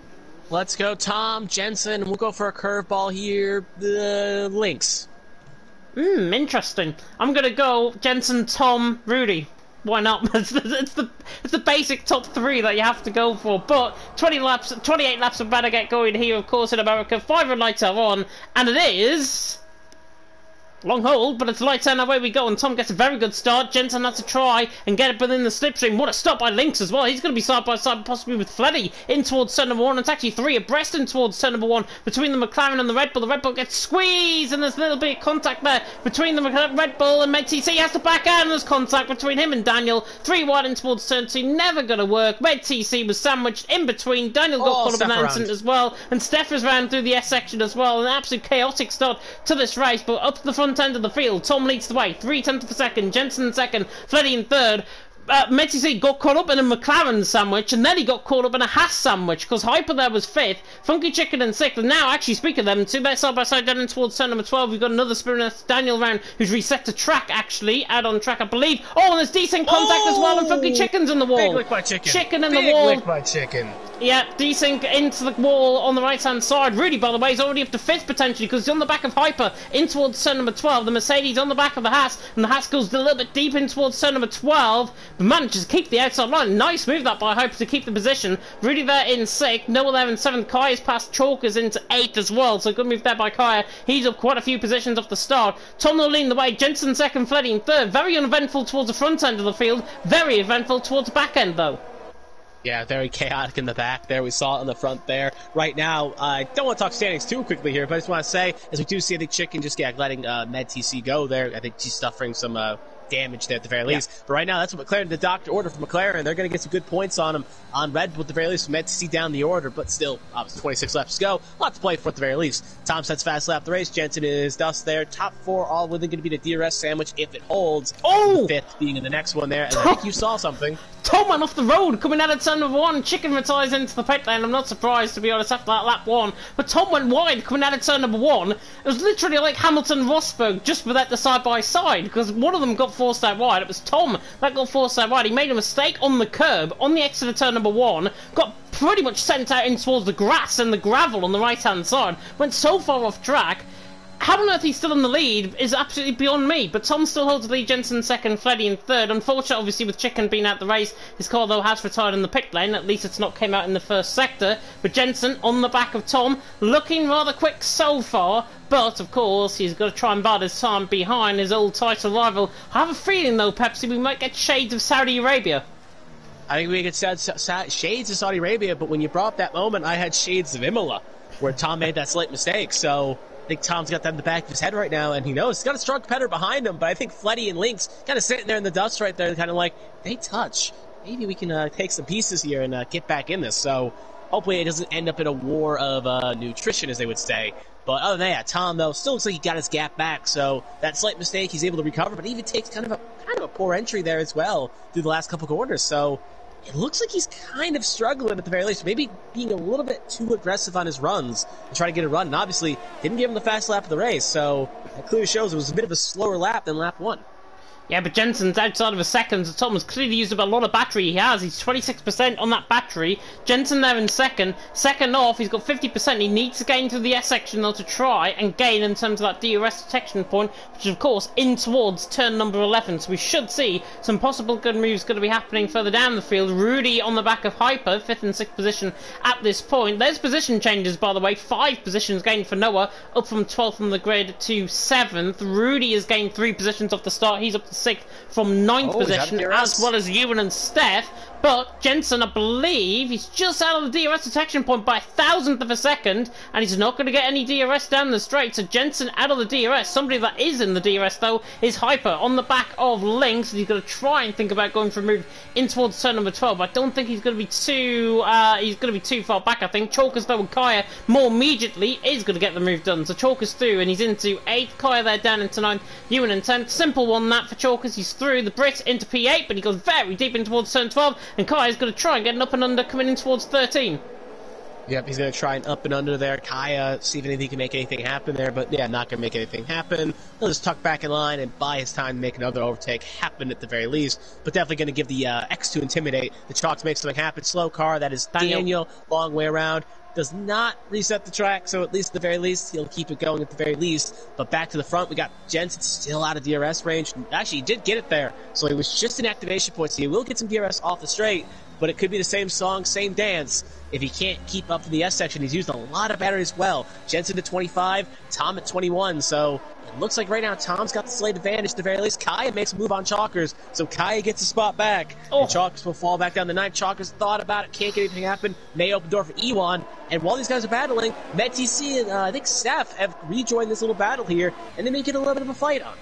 Let's go Tom, Jensen. We'll go for a curveball here. Lynx. Interesting. I'm going to go Jensen, Tom, Rudy. Why not? It's the basic top 3 that you have to go for. But 28 laps of better get going here, of course, in America. 5 red lights are on, and it is Long hold, but it's lights out and away we go, and Tom gets a very good start. Jensen has to try and get it within the slipstream. What a stop by Lynx as well. He's going to be side by side, possibly with Fleddy in towards turn number 1. It's actually 3 abreast in towards turn number 1 between the McLaren and the Red Bull. The Red Bull gets squeezed, and there's a little bit of contact there between the Red Bull and MedTC. Has to back out, and there's contact between him and Daniel. 3 wide in towards turn 2, never going to work. MedTC was sandwiched in between. Daniel got caught up in an incident as well, and Steph was round through the S section as well. An absolute chaotic start to this race, but up to the front end of the field, Tom leads the way, 0.3 of a second, Jensen in second, Fleddy in third. Metzi got caught up in a McLaren sandwich, and then he got caught up in a Haas sandwich, because Hyper there was 5th, Funky Chicken in 6th, and now, actually, speaking of them, 2 side by side down in towards turn number 12, we've got another sprinter, Daniel round, who's reset to track, actually, out on track, I believe. Oh, and there's decent contact as well, and Funky Chicken's in the wall. Big lick by Chicken. Chicken in the wall. Big lick by Chicken. Yeah, desync into the wall on the right-hand side. Rudy, by the way, is already up to 5th potentially because he's on the back of Hyper in towards turn number 12. The Mercedes on the back of the Haas, and the Haas goes a little bit deep in towards turn number 12, but manages to keep the outside line. Nice move that by Hyper to keep the position. Rudy there in 6th, Noah there in 7th. Kai is past Chalkers into 8th as well, so good move there by Kaya. He's up quite a few positions off the start. Tom will lead the way. Jensen 2nd, Fleddy in 3rd. Very uneventful towards the front end of the field. Very eventful towards the back end, though. Yeah, very chaotic in the back there. We saw it in the front there. Right now, I don't want to talk standings too quickly here, but I just want to say, as we do see the Chicken just letting MedTC go there, I think she's suffering some damage there at the very least. But right now, that's what McLaren, the doctor ordered from McLaren. They're going to get some good points on him on Red Bull at the very least. MedTC down the order, but still, obviously 26 laps to go. A lot to play for at the very least. Tom sets fast lap the race. Jensen is dust there. Top 4 all within going to be the DRS sandwich if it holds. Oh! The 5th being in the next one there. And I think you saw something. Tom went off the road, coming out of turn number 1. Chicken retires into the pit lane. I'm not surprised, to be honest, after that lap 1. But Tom went wide, coming out of turn number 1. It was literally like Hamilton and Rosberg, just without the side-by-side, because one of them got forced out wide. It was Tom that got forced out wide. He made a mistake on the curb, on the exit of turn number 1, got pretty much sent out in towards the grass and the gravel on the right-hand side, went so far off track. How on earth he's still in the lead is absolutely beyond me, but Tom still holds the lead, Jensen 2nd, Fleddy in 3rd. Unfortunately, obviously, with Chicken being out the race, his car, though, has retired in the pit lane. At least it's not came out in the first sector. But Jensen, on the back of Tom, looking rather quick so far, but, of course, he's got to try and bide his time behind his old title rival. I have a feeling, though, Pepsi, we might get shades of Saudi Arabia. I think we get shades of Saudi Arabia, but when you brought up that moment, I had shades of Imola, where Tom made that slight mistake, so I think Tom's got that in the back of his head right now, and he knows he's got a strong competitor behind him, but I think Fleddy and Lynx kind of sitting there in the dust right there, kind of like, they touch. Maybe we can take some pieces here and get back in this, so hopefully it doesn't end up in a war of nutrition, as they would say. But other than that, Tom, though, still looks like he got his gap back, so that slight mistake he's able to recover, but he even takes kind of a poor entry there as well through the last couple quarters, so it looks like he's kind of struggling at the very least, maybe being a little bit too aggressive on his runs and trying to get a run, and obviously didn't give him the fast lap of the race, so that clearly shows it was a bit of a slower lap than lap 1. Yeah, but Jensen's outside of a second, so Tom has clearly used up a lot of battery he has. He's 26% on that battery. Jensen there in second. Second off, he's got 50%. He needs to gain through the S section, though, to try and gain in terms of that DRS detection point, which is, of course, in towards turn number 11. So we should see some possible good moves going to be happening further down the field. Rudy on the back of Hyper, 5th and 6th position at this point. There's position changes, by the way. 5 positions gained for Noah, up from 12th on the grid to 7th. Rudy has gained 3 positions off the start. He's up to 6th from 9th position, as well as Ewan and Steph. But Jensen, I believe, he's just out of the DRS detection point by 1,000th of a second, and he's not going to get any DRS down the straight. So Jensen out of the DRS. Somebody that is in the DRS, though, is Hyper on the back of Lynx, and he's going to try and think about going for a move in towards turn number 12. I don't think he's going to be too far back. I think Chalkers, though, and Kaya more immediately is going to get the move done. So Chalkers through, and he's into 8th. Kaya there down into 9th. Ewan in 10th. Simple one that for Chalkers. He's through the Brit into P8, but he goes very deep in towards turn 12. And Kaya's going to try and get an up and under coming in towards 13. Yep, he's going to try and up and under there. Kaya, see if anything can make anything happen there, but yeah, not going to make anything happen. He'll just tuck back in line and buy his time to make another overtake happen at the very least, but definitely going to give the X to intimidate the Chalk to make something happen. Slow car, that is Daniel, long way around. Does not reset the track, so at least at the very least, he'll keep it going at the very least. But back to the front, we got Jensen still out of DRS range. Actually, he did get it there, so he was just in activation point, so he will get some DRS off the straight. but it could be the same song, same dance. If he can't keep up in the S section, he's used a lot of battery as well. Jensen at 25, Tom at 21, so it looks like right now Tom's got the slight advantage at the very least. Kaya makes a move on Chalkers, so Kaya gets a spot back. And Chalkers will fall back down to 9. Chalkers thought about it, can't get anything happen. May open door for Ewan, and while these guys are battling, MedTC and I think Steph have rejoined this little battle here, and they may get a little bit of a fight on.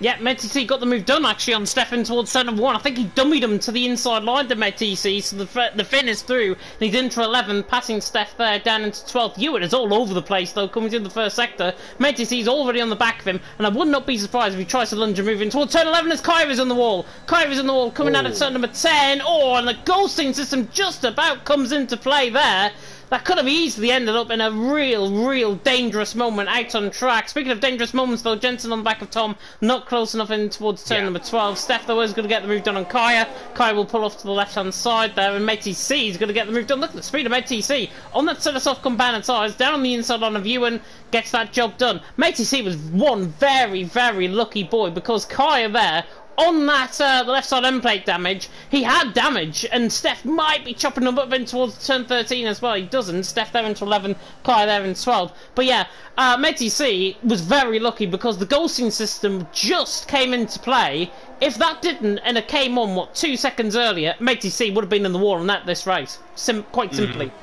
Yeah, MedTC got the move done actually on Stefan towards center 1. I think he dummied him to the inside line to MedTC, so the Finn is through. And he's into 11, passing Steph there down into 12th. Ewan is all over the place though, coming through the first sector. MedTC's already on the back of him, and I would not be surprised if he tries to lunge and move in towards turn 11 as Kyra's on the wall. Kyra's on the wall, coming out at turn number 10. Oh, and the ghosting system just about comes into play there. That could have easily ended up in a real dangerous moment out on track. Speaking of dangerous moments, though, Jensen on the back of Tom, not close enough in towards turn number 12. Steph, though, is going to get the move done on Kaya. Kaya will pull off to the left-hand side there, and MedTC is going to get the move done. Look at the speed of MedTC on that set of soft compounded tires, down on the inside line of Ewan, gets that job done. MedTC was one very lucky boy, because Kaya there, on that the left side end plate damage, he had damage, and Steph might be chopping him up in towards turn 13 as well. He doesn't. Steph there into 11, Kaya there in 12. But yeah, MedTC was very lucky because the ghosting system just came into play. If that didn't, and it came on, 2 seconds earlier, MedTC would have been in the war on this race. Quite simply.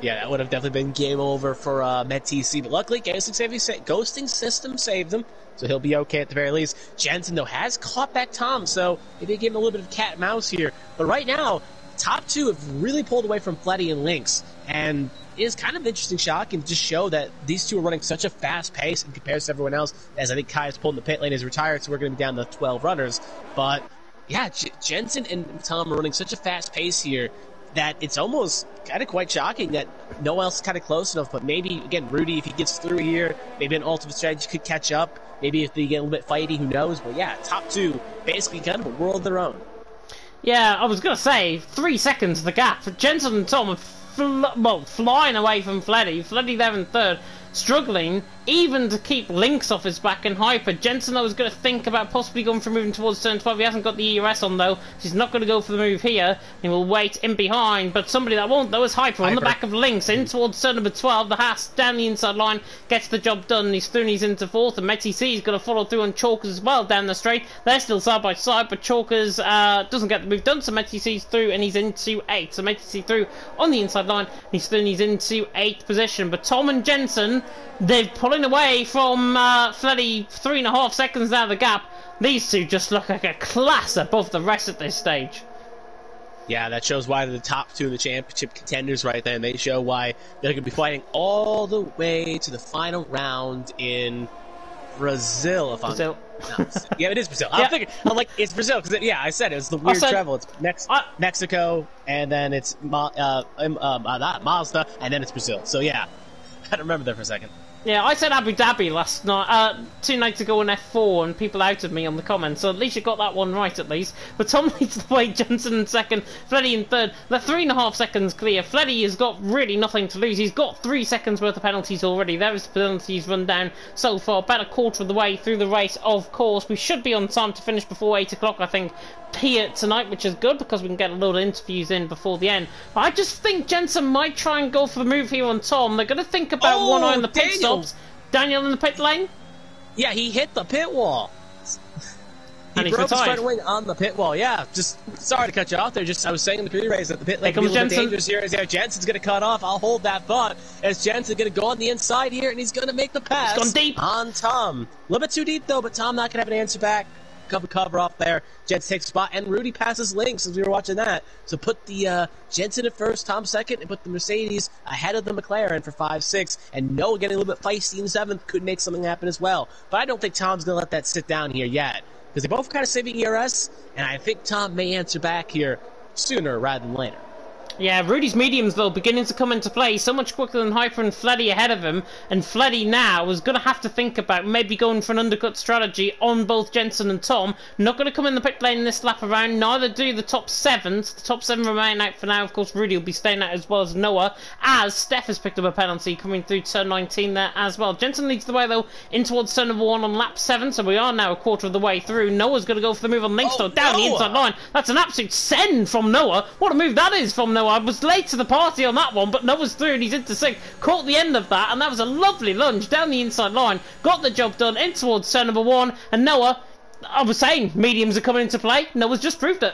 Yeah, that would have definitely been game over for MedTC, but luckily, ghosting system saved him, so he'll be okay at the very least. Jensen, though, has caught back Tom, so maybe give him a little bit of cat and mouse here. But right now, top two have really pulled away from Fletty and Lynx, and it is kind of an interesting shot and just show that these two are running such a fast pace in comparison to everyone else, as I think Kai's pulled in the pit lane, is retired, so we're going to be down to 12 runners. But yeah, Jensen and Tom are running such a fast pace here that it's almost kind of quite shocking that no one else is kind of close enough. But maybe, again, Rudy, if he gets through here, maybe an ultimate strategy could catch up. Maybe if they get a little bit fighty, who knows? But yeah, top two, basically kind of a world of their own. Yeah, I was going to say, 3 seconds the gap. Jensen and Tom are flying away from Fleddy. Fleddy there in third, struggling even to keep Lynx off his back in Hyper. Jensen, I was going to think about possibly going for moving towards turn 12. He hasn't got the ERS on, though. So he's not going to go for the move here. He will wait in behind. But somebody that won't, though, is Hyper on the back of Lynx in towards turn number 12. The Haas down the inside line gets the job done. He's through and he's into fourth. And MedTC is going to follow through on Chalkers as well down the straight. They're still side by side, but Chalkers doesn't get the move done. So MedTC's through and he's into 8th. So MedTC through on the inside line. He's through and he's into 8th position. But Tom and Jensen, they're pulling away from Fleddy 3.5 seconds now the gap. These two just look like a class above the rest at this stage. Yeah, that shows why they're the top two of the championship contenders right there, and they show why they're going to be fighting all the way to the final round in Brazil. Yeah, it is Brazil. Yeah. I'm like, it's Brazil, because, yeah, I said it was the weird travel. It's Mexico, and then it's Mazda, and then it's Brazil. So, yeah, I had to remember that for a second. Yeah, I said Abu Dhabi last night, 2 nights ago in F4, and people outed me on the comments, so at least you got that one right, at least. But Tom leads the way, Jensen in second, Fleddy in third. They're 3.5 seconds clear. Fleddy has got really nothing to lose. He's got 3 seconds worth of penalties already. There is the penalties run down so far. About a quarter of the way through the race, of course. We should be on time to finish before 8 o'clock, I think, here tonight, which is good because we can get a load of interviews in before the end. But I just think Jensen might try and go for the move here on Tom. They're going to think about one eye on the pit stops. Daniel in the pit lane? Yeah, he hit the pit wall. And he broke his front wing on the pit wall. Yeah, just sorry to cut you off there. I was saying in the pre-race that the pit lane could be a little bit dangerous here. Jensen's going to cut off. I'll hold that thought as Jensen's going to go on the inside here, and he's going to make the pass. He's gone deep on Tom. A little bit too deep though, but Tom not going to have an answer back. Cover off there. Jensen takes a spot, and Rudy passes Lynx as we were watching that. So put the Jensen at first, Tom second, and put the Mercedes ahead of the McLaren for 5-6. And Noah getting a little bit feisty in 7th could make something happen as well. But I don't think Tom's going to let that sit down here yet, because they both kind of saving ERS, and I think Tom may answer back here sooner rather than later. Yeah, Rudy's mediums, though, beginning to come into play so much quicker than Hyper and Fleddy ahead of him, and Fleddy now is going to have to think about maybe going for an undercut strategy on both Jensen and Tom. Not going to come in the pit lane this lap around, neither do the top 7. The top 7 remain out for now. Of course, Rudy will be staying out as well as Noah, as Steph has picked up a penalty coming through turn 19 there as well. Jensen leads the way, though, in towards turn number 1 on lap 7, so we are now a quarter of the way through. Noah's going to go for the move on Links, though, down the inside line. That's an absolute send from Noah. What a move that is from Noah. I was late to the party on that one, but Noah's through and he's into 6. Caught the end of that, and that was a lovely lunge down the inside line. Got the job done in towards turn number 1, and Noah, I was saying, mediums are coming into play. Noah's just proved it.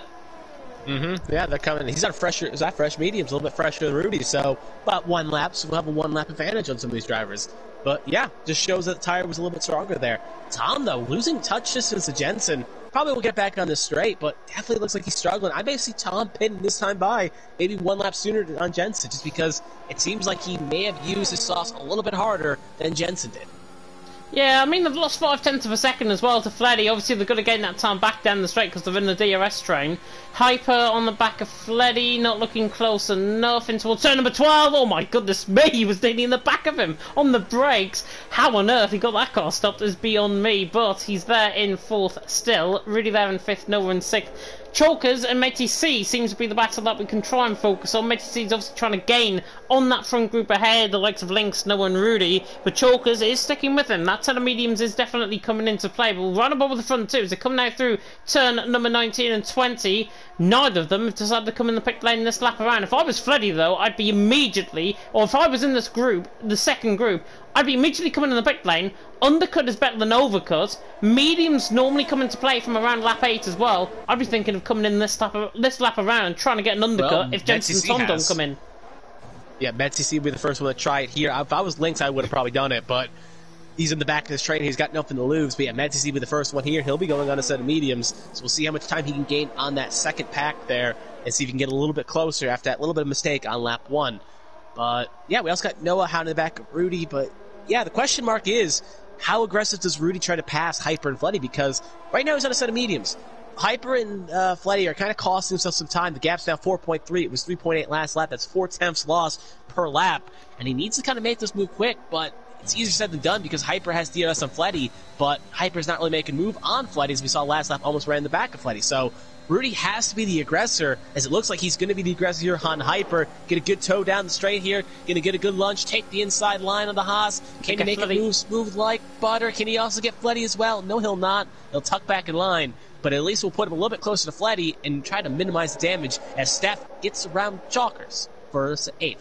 Yeah, they're coming. He's on fresh mediums, a little bit fresher than Rudy, so about 1 lap, so we'll have a 1 lap advantage on some of these drivers. But yeah, just shows that the tire was a little bit stronger there. Tom, though, losing touch distance to Jensen. Probably will get back on this straight, but definitely looks like he's struggling. I may see Tom pitting this time by, maybe 1 lap sooner on Jensen, just because it seems like he may have used his softs a little bit harder than Jensen did. Yeah, I mean, they've lost 5/10 of a second as well to Fleddy. Obviously, they're going to gain that time back down the straight because they're in the DRS train. Hyper on the back of Fleddy, not looking close enough in towards turn number 12. Oh my goodness me, he was nearly in the back of him on the brakes. How on earth he got that car stopped is beyond me, but he's there in 4th still. Really there in 5th, Noah in 6th. Chalkers and Matey C seems to be the battle that we can try and focus on. Matey C is obviously trying to gain on that front group ahead, the likes of Lynx, Noah and Rudy, but Chalkers is sticking with him. That turn of mediums is definitely coming into play, but we'll run above the front too as they come now through turn number 19 and 20. Neither of them have decided to come in the pit lane this lap around. If I was Fleddy, though, I'd be immediately, or if I was in this group, the second group, I'd be immediately coming in the pit lane. Undercut is better than overcut. Mediums normally come into play from around lap 8 as well. I'd be thinking of coming in this lap around, trying to get an undercut if Jensen and Tom don't come in. Yeah, Betsy C will be the first one to try it here. If I was Lynx, I would have probably done it, but he's in the back of this train. He's got nothing to lose. But yeah, Betsy C will be the first one here. He'll be going on a set of mediums, so we'll see how much time he can gain on that second pack there and see if he can get a little bit closer after that little bit of mistake on lap 1. But yeah, we also got Noah out in the back of Rudy, but yeah, the question mark is, how aggressive does Rudy try to pass Hyper and Fleddy? Because right now he's on a set of mediums. Hyper and Fleddy are kind of costing himself some time. The gap's now 4.3. It was 3.8 last lap. That's 4/10 loss per lap. And he needs to kind of make this move quick, but it's easier said than done because Hyper has DRS on Fleddy, but Hyper's not really making a move on Fleddy, as we saw last lap, almost ran in the back of Fleddy. So Rudy has to be the aggressor, as it looks like he's going to be the aggressor here on Hyper. Get a good toe down the straight here. Going to get a good lunge. Take the inside line on the Haas. Can he make it move smooth like butter? Can he also get Fleddy as well? No, he'll not. He'll tuck back in line. But at least we'll put him a little bit closer to Fleddy and try to minimize the damage as Steph gets around Chalkers for 8th.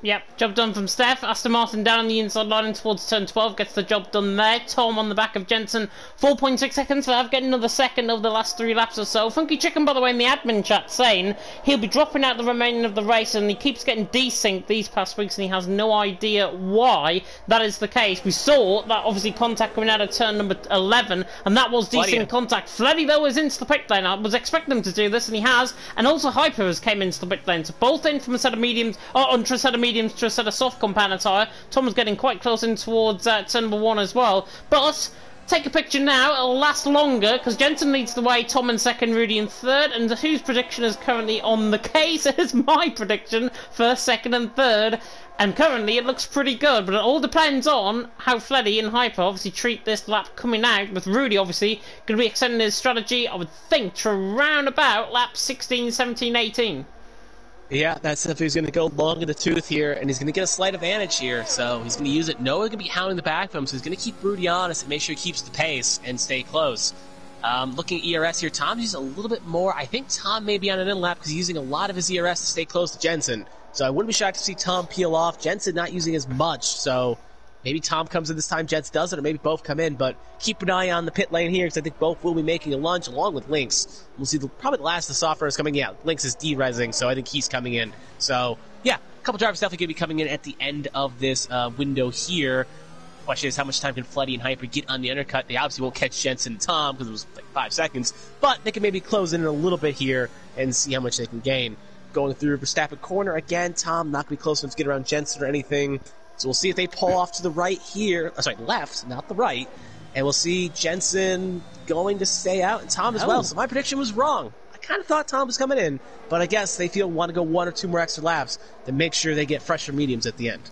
Yep, job done from Steph. Aston Martin down on the inside line towards turn 12, gets the job done there. Tom on the back of Jensen, 4.6 seconds left, getting another second over the last 3 laps or so. Funky Chicken, by the way, in the admin chat saying he'll be dropping out the remaining of the race, and he keeps getting desynced these past weeks, and he has no idea why that is the case. We saw that obviously contact coming out of turn number 11, and that was desynced contact. Fleddy, though, is into the pit lane. I was expecting him to do this, and he has, and also Hyper has came into the pit lane. So both in from a set of mediums, or onto a set of mediums to a set of soft compound tyre. Tom was getting quite close in towards turn number 1 as well. But take a picture now, it'll last longer because Jensen leads the way, Tom in 2nd, Rudy in 3rd, and whose prediction is currently on the case? It is my prediction, 1st, 2nd and 3rd, and currently it looks pretty good, but it all depends on how Fleddy and Hyper obviously treat this lap coming out, with Rudy obviously going to be extending his strategy, I would think, to around about lap 16, 17, 18. Yeah, that's if he's going to go long in the tooth here, and he's going to get a slight advantage here, so he's going to use it. Noah's going to be hounding the back of him, so he's going to keep Rudy honest and make sure he keeps the pace and stay close. Looking at ERS here, Tom's using a little bit more. I think Tom may be on an in lap because he's using a lot of his ERS to stay close to Jensen, so I wouldn't be shocked to see Tom peel off. Jensen not using as much, so maybe Tom comes in this time, Jensen doesn't, or maybe both come in, but keep an eye on the pit lane here because I think both will be making a lunge along with Lynx. We'll see probably the last of the software is coming out. Lynx is de-resing, so I think he's coming in. So, yeah, a couple drivers definitely going to be coming in at the end of this window here. Question is, how much time can Fleddy and Hyper get on the undercut? They obviously won't catch Jensen and Tom because it was like 5 seconds, but they can maybe close in a little bit here and see how much they can gain. Going through Verstappen corner again, Tom not going to be close enough to get around Jensen or anything. So we'll see if they pull off to the right here. Sorry, left, not the right. And we'll see Jensen going to stay out and Tom as well. So my prediction was wrong. I kind of thought Tom was coming in, but I guess they want to go 1 or 2 more extra laps to make sure they get fresher mediums at the end.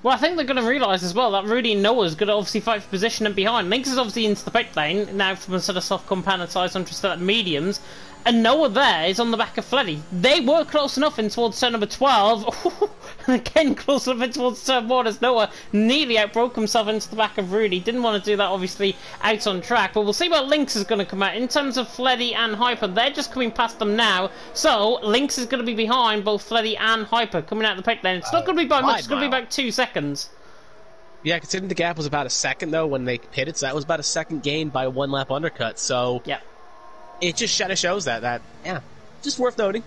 Well, I think they're going to realise as well that Rudy and Noah's going to obviously fight for position and behind. Lynx is obviously into the pit lane, now from a sort of soft compounded size onto sort of mediums. And Noah there is on the back of Fleddy. They were close enough in towards turn number 12. And again, close enough in towards turn 1 as Noah nearly outbroke himself into the back of Rudy. Didn't want to do that, obviously, out on track. But we'll see where Lynx is going to come out. In terms of Fleddy and Hyper, they're just coming past them now. So, Lynx is going to be behind both Fleddy and Hyper coming out of the pit lane. It's not going to be by much. It's going to be about 2 seconds. Yeah, considering the gap was about a second, though, when they pitted. So that was about a second gain by a 1-lap undercut. So... yeah. It just kind of shows that, yeah, just worth noting.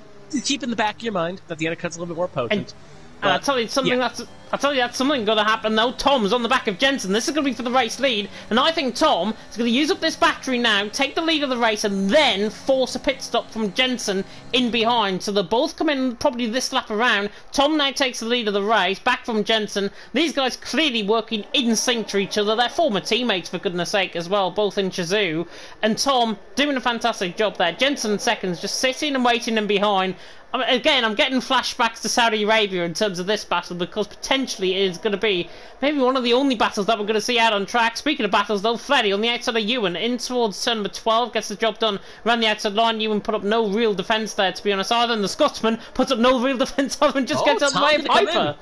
Keep in the back of your mind that the undercut's a little bit more potent. And I'll tell you something that's something going to happen though. Tom's on the back of Jensen. This is going to be for the race lead, and I think Tom is going to use up this battery now, take the lead of the race, and then force a pit stop from Jensen in behind. So they'll both come in probably this lap around. Tom now takes the lead of the race, back from Jensen. These guys clearly working in sync to each other. They're former teammates, for goodness sake, as well, both in Chazoo. And Tom doing a fantastic job there. Jensen seconds, just sitting and waiting in behind. Again, I'm getting flashbacks to Saudi Arabia in terms of this battle, because potentially it is going to be maybe one of the only battles that we're going to see out on track. Speaking of battles, though, Fleddy on the outside of Ewan in towards turn number 12 gets the job done around the outside line. Ewan put up no real defence there, to be honest, either than the Scotsman puts up no real defence either and just gets out of the way of Hyper.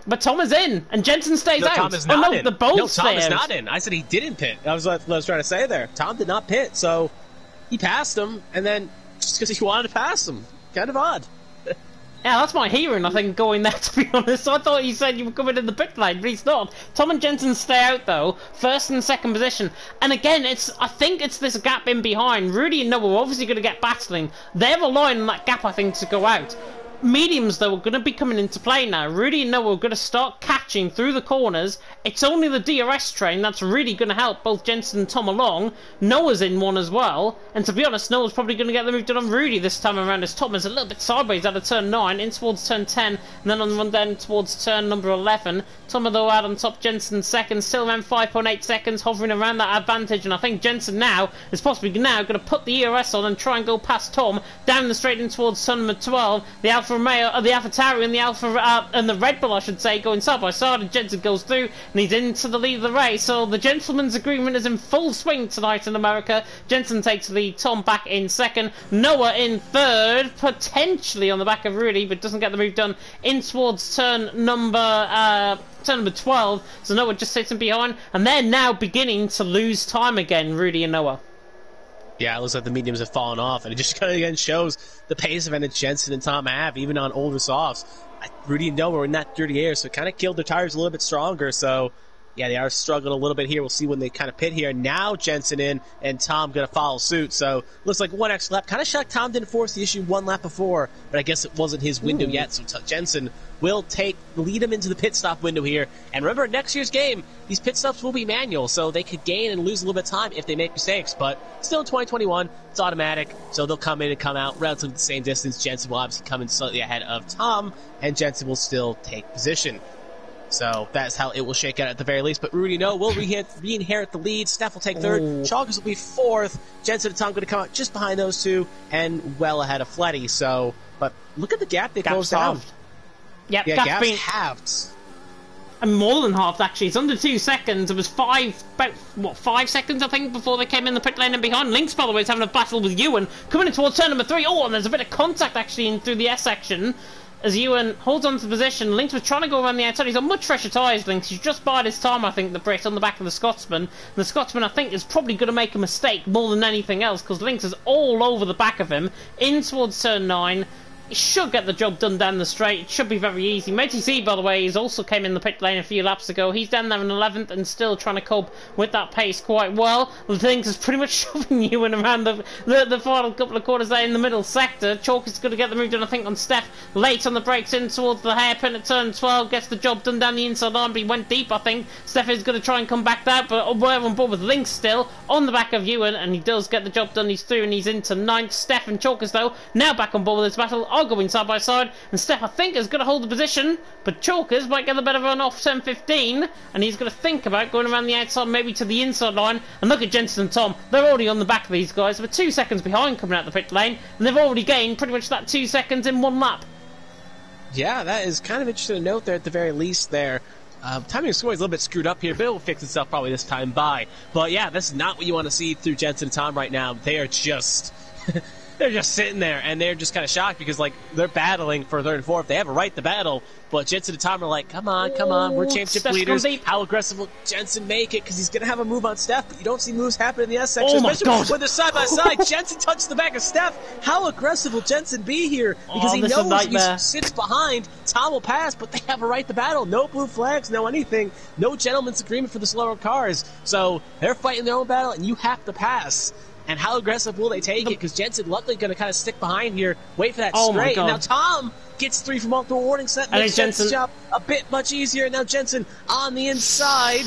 But Tom is in, and Jensen stays out. Tom is not in. The both Tom is not in. I said he didn't pit. That was what I was trying to say there. Tom did not pit, so he passed him, and then just because he wanted to pass him. Kind of odd. Yeah, that's my hearing, I think, going there, to be honest. I thought you said you were coming in the pit lane, but he's not. Tom and Jensen stay out, though, first and second position. And again, I think it's this gap in behind. Rudy and Noah are obviously going to get battling. They're relying on that gap, I think, to go out. Mediums, though, are going to be coming into play now. Rudy and Noah are going to start catching through the corners. It's only the DRS train that's really going to help both Jensen and Tom along. Noah's in one as well. And to be honest, Noah's probably going to get the move done on Rudy this time around, as Tom is a little bit sideways out of turn 9, in towards turn 10, and then on the run down towards turn number 11. Tom, though, out on top, Jensen second, still around 5.8 seconds, hovering around that advantage. And I think Jensen now is possibly now going to put the ERS on and try and go past Tom down the straight in towards turn number 12. The Alfa Romeo, the AlphaTauri and the and the Red Bull, I should say, going side by side, and Jensen goes through and he's into the lead of the race. So the gentleman's agreement is in full swing tonight in America. Jensen takes the lead, Tom back in second, Noah in third, potentially on the back of Rudy, but doesn't get the move done in towards turn number 12. So Noah just sits in behind, and they're now beginning to lose time again, Rudy and Noah. Yeah, it looks like the mediums have fallen off, and it just kind of again shows the pace advantage Jensen and Tom have, even on older softs. Rudy and Noah were in that dirty air, so it kind of killed their tires a little bit stronger. So, yeah, they are struggling a little bit here. We'll see when they kind of pit here. Now Jensen in, and Tom going to follow suit. So, looks like one extra lap. Kind of shocked Tom didn't force the issue one lap before, but I guess it wasn't his window yet. So Jensen will lead him into the pit stop window here. And remember, next year's game, these pit stops will be manual, so they could gain and lose a little bit of time if they make mistakes. But still in 2021, it's automatic, so they'll come in and come out relatively the same distance. Jensen will obviously come in slightly ahead of Tom, and Jensen will still take position. So that's how it will shake out at the very least. But Rudy Noah will re-inherit the lead. Steph will take third. Chalkers will be fourth. Jensen and Tom going to come out just behind those two, and well ahead of Fleddy. So, but look at the gap they closed down. Yep, yeah, gap's halved. And more than halved, actually. It's under 2 seconds. It was 5 seconds, I think, before they came in the pit lane and behind. Lynx, by the way, is having a battle with Ewan. Coming in towards turn number 3. Oh, and there's a bit of contact, actually, in through the S section. As Ewan holds on to the position. Lynx was trying to go around the outside. He's on much fresher tyres, Lynx. He's just bided his time, I think, the Brit, on the back of the Scotsman. And the Scotsman, I think, is probably going to make a mistake more than anything else, because Lynx is all over the back of him. In towards turn 9. He should get the job done down the straight. It should be very easy. Matey Z, by the way, he's also came in the pit lane a few laps ago. He's down there in 11th and still trying to cope with that pace quite well. The things is pretty much shoving you in around the final couple of quarters there in the middle sector. Chalk is going to get the move done, I think, on Steph. Late on the brakes in towards the hairpin at turn 12. Gets the job done down the inside line, but he went deep, I think. Steph is going to try and come back there, but we're on board with Lynx still on the back of Ewan, and he does get the job done. He's through and he's into 9th. Steph and Chalkers, though, now back on board with this battle are going side by side, and Steph, I think, is going to hold the position, but Chalkers might get the better run off 10-15, and he's going to think about going around the outside, maybe to the inside line, and look at Jensen and Tom. They're already on the back of these guys. They're 2 seconds behind coming out the pit lane, and they've already gained pretty much that 2 seconds in one lap. Yeah, that is kind of interesting to note there at the very least there. Timing of score is a little bit screwed up here, but it will fix itself probably this time by. But yeah, this is not what you want to see through Jensen and Tom right now. They are just... they're just sitting there, and they're just kind of shocked because, like, they're battling for third and fourth. They have a right to battle, but Jensen and Tom are like, come on, we're championship leaders. How aggressive will Jensen make it? Because he's going to have a move on Steph, but you don't see moves happen in the S section, especially when they're side by side. Jensen touches the back of Steph. How aggressive will Jensen be here? Because he knows if he sits behind, Tom will pass, but they have a right to battle. No blue flags, no anything. No gentleman's agreement for the slower cars. So they're fighting their own battle, and you have to pass. And how aggressive will they take it? Because Jensen luckily going to kind of stick behind here, wait for that straight. And now Tom gets 3 from multiple warning set, makes Jensen's job a bit much easier. Now Jensen on the inside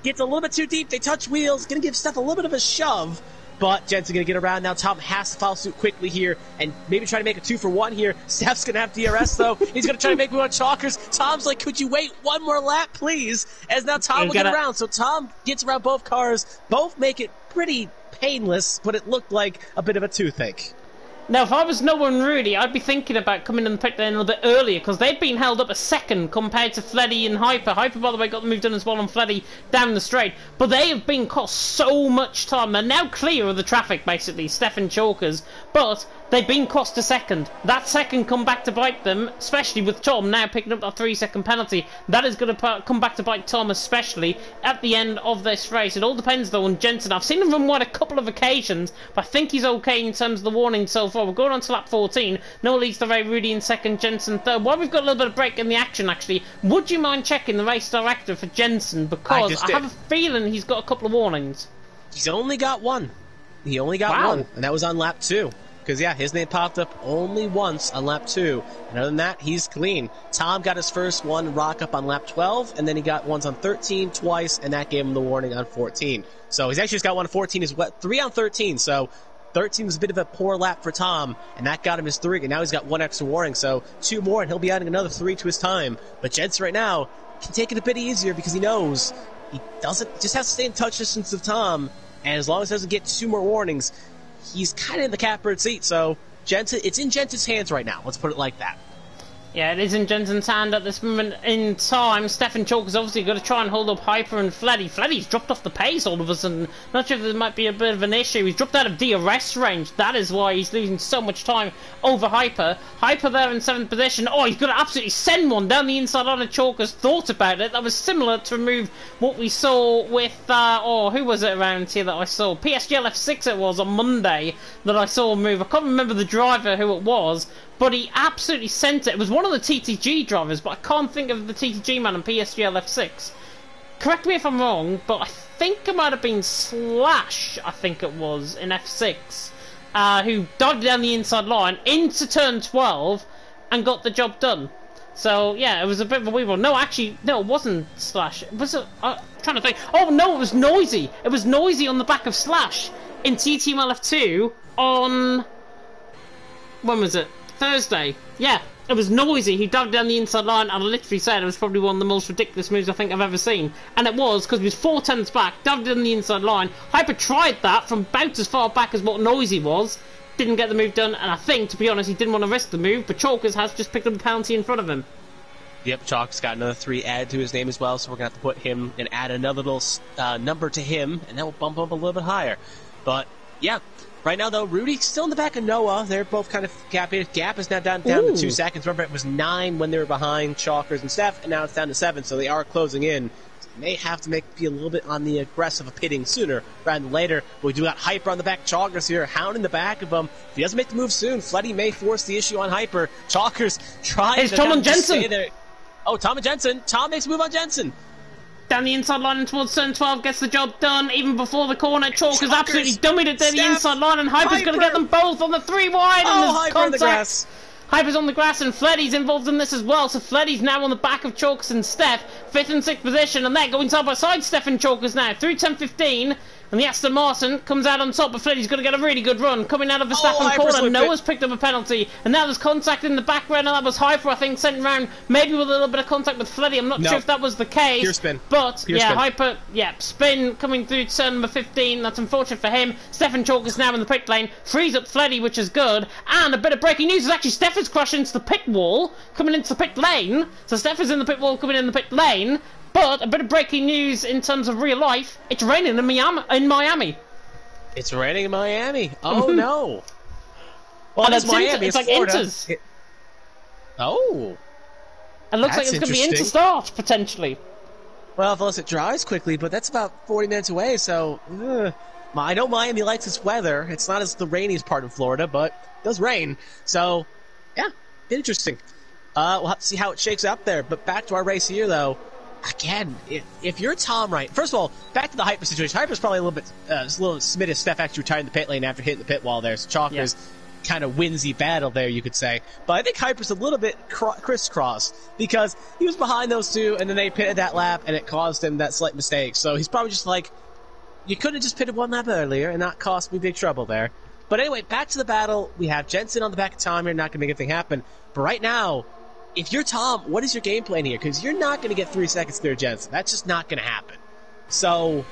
gets a little bit too deep. They touch wheels, going to give Steph a little bit of a shove. But Jensen going to get around. Now Tom has to follow suit quickly here and maybe try to make a 2-for-1 here. Steph's going to have DRS, though. He's going to try to make move on Chalkers. Tom's like, could you wait one more lap, please? As now Tom will get around. So Tom gets around both cars. Both make it pretty painless, but it looked like a bit of a toothache. Now, if I was Noah and Rudy, I'd be thinking about coming in the pit lane a little bit earlier, because they've been held up a second compared to Fleddy and Hyper. Hyper, by the way, got the move done as well on Fleddy down the straight. But they have been cost so much time. They're now clear of the traffic, basically, Steph and Chalkers. But they've been cost a second. That second come back to bite them, especially with Tom now picking up that 3-second penalty. That is going to come back to bite Tom, especially at the end of this race. It all depends, though, on Jensen. I've seen him run wide a couple of occasions, but I think he's okay in terms of the warning so far. We're going on to lap 14. Noah leads the way, Rudy in second, Jensen third. While we've got a little bit of break in the action, actually, would you mind checking the race director for Jensen? Because I have a feeling he's got a couple of warnings. He's only got one. He only got one, and that was on lap 2. Because, yeah, his name popped up only once on lap 2. And other than that, he's clean. Tom got his first one rock up on lap 12, and then he got ones on 13 twice, and that gave him the warning on 14. So he's actually just got one on 14 as well. 3 on 13, so 13 was a bit of a poor lap for Tom, and that got him his 3, and now he's got 1 extra warning, so 2 more, and he'll be adding another 3 to his time. But Jensen right now can take it a bit easier because he knows he just has to stay in touch distance of Tom, and as long as he doesn't get 2 more warnings, he's kind of in the catbird seat, so Jensen, it's in Jensen's hands right now. Let's put it like that. Yeah, it is in Jensen's hand at this moment in time. Stephen Chalker's obviously got to try and hold up Hyper and Fleddy. Fleddy's dropped off the pace all of a sudden. Not sure if there might be a bit of an issue. He's dropped out of DRS range. That is why he's losing so much time over Hyper. Hyper there in 7th position. Oh, he's got to absolutely send one down the inside on of Chalker's. Thought about it. That was similar to remove what we saw with, who was it around here that I saw? PSG LF6 it was on Monday that I saw move. I can't remember the driver who it was, but he absolutely sent it. It was one of the TTG drivers, but I can't think of the TTG man in PSG LF6. Correct me if I'm wrong, but I think it might have been Slash, I think it was, in F6, who dived down the inside line into turn 12 and got the job done. So, yeah, it was a bit of a weird one. No, actually, no, it wasn't Slash. Was it? I'm trying to think. Oh, no, it was Noisy. It was Noisy on the back of Slash in TTML F2 on... When was it? Thursday. Yeah, it was Noisy. He dug down the inside line, and I literally said it was probably one of the most ridiculous moves I think I've ever seen. And it was, because he was 4 tenths back, dug down the inside line. Hyper tried that from about as far back as what Noisy was. Didn't get the move done, and I think, to be honest, he didn't want to risk the move, but Chalkers has just picked up a penalty in front of him. Yep, Chalk's got another 3 added to his name as well, so we're going to have to put him and add another little number to him, and that will bump him up a little bit higher. But, yeah. Right now, though, Rudy's still in the back of Noah. They're both kind of gapping. Gap is now down to 2 seconds. Remember, it was 9 when they were behind Chalkers and Steph, and now it's down to 7, so they are closing in. So they may have to be a little bit on the aggressive of pitting sooner rather than later. But we do got Hyper on the back. Chalkers here, hounding the back of him. If he doesn't make the move soon, Fleddy may force the issue on Hyper. Chalkers trying to... Tom and Jensen! Oh, Tom and Jensen. Tom makes a move on Jensen. Down the inside line and towards turn 12, gets the job done even before the corner. Chalkers absolutely dummied it down the inside line, and Hyper's going to get them both on the 3 wide. Oh, Hyper on the grass. Hyper's on the grass, and Fleddy's involved in this as well. So Fleddy's now on the back of Chalkers and Steph, 5th and 6th position, and they're going side by side. Steph and Chalkers now through 10-15. And the Aston Martin comes out on top, but Freddy's going to get a really good run. Coming out of the Verstappen corner, Noah's picked up a penalty, and now there's contact in the background, and that was Hyper, I think, sent around, maybe with a little bit of contact with Freddy. I'm not sure if that was the case. Pure spin. But, Pure yeah, spin. Hyper, yeah, spin coming through turn number 15. That's unfortunate for him. Stefan Chalk is now in the pit lane, frees up Freddy, which is good. And a bit of breaking news is actually Stefan's crashed into the pit wall, coming into the pit lane. So Stefan's in the pit wall, coming in the pit lane. But a bit of breaking news in terms of real life, it's raining in Miami. It's raining in Miami. Oh, no. Well, that's Miami. It's like Inter's. Oh. It looks like it's going to be Inter start, potentially. Well, unless it dries quickly, but that's about 40 minutes away, so... I know Miami likes its weather. It's not as the rainiest part of Florida, but it does rain. So, yeah, interesting. We'll have to see how it shakes out there. But back to our race here, though. Again, if you're Tom Wright... First of all, back to the Hyper situation. Hyper's probably a little smid as Steph actually retired in the pit lane after hitting the pit wall there. So Chalker's kind of whimsy battle there, you could say. But I think Hyper's a little bit crisscross because he was behind those two, and then they pitted that lap, and it caused him that slight mistake. So he's probably just like, you could have just pitted one lap earlier and not cost me big trouble there. But anyway, back to the battle. We have Jensen on the back of Tom here, not going to make anything happen. But right now, if you're Tom, what is your game plan here? Because you're not going to get 3 seconds clear Jensen. That's just not going to happen. So,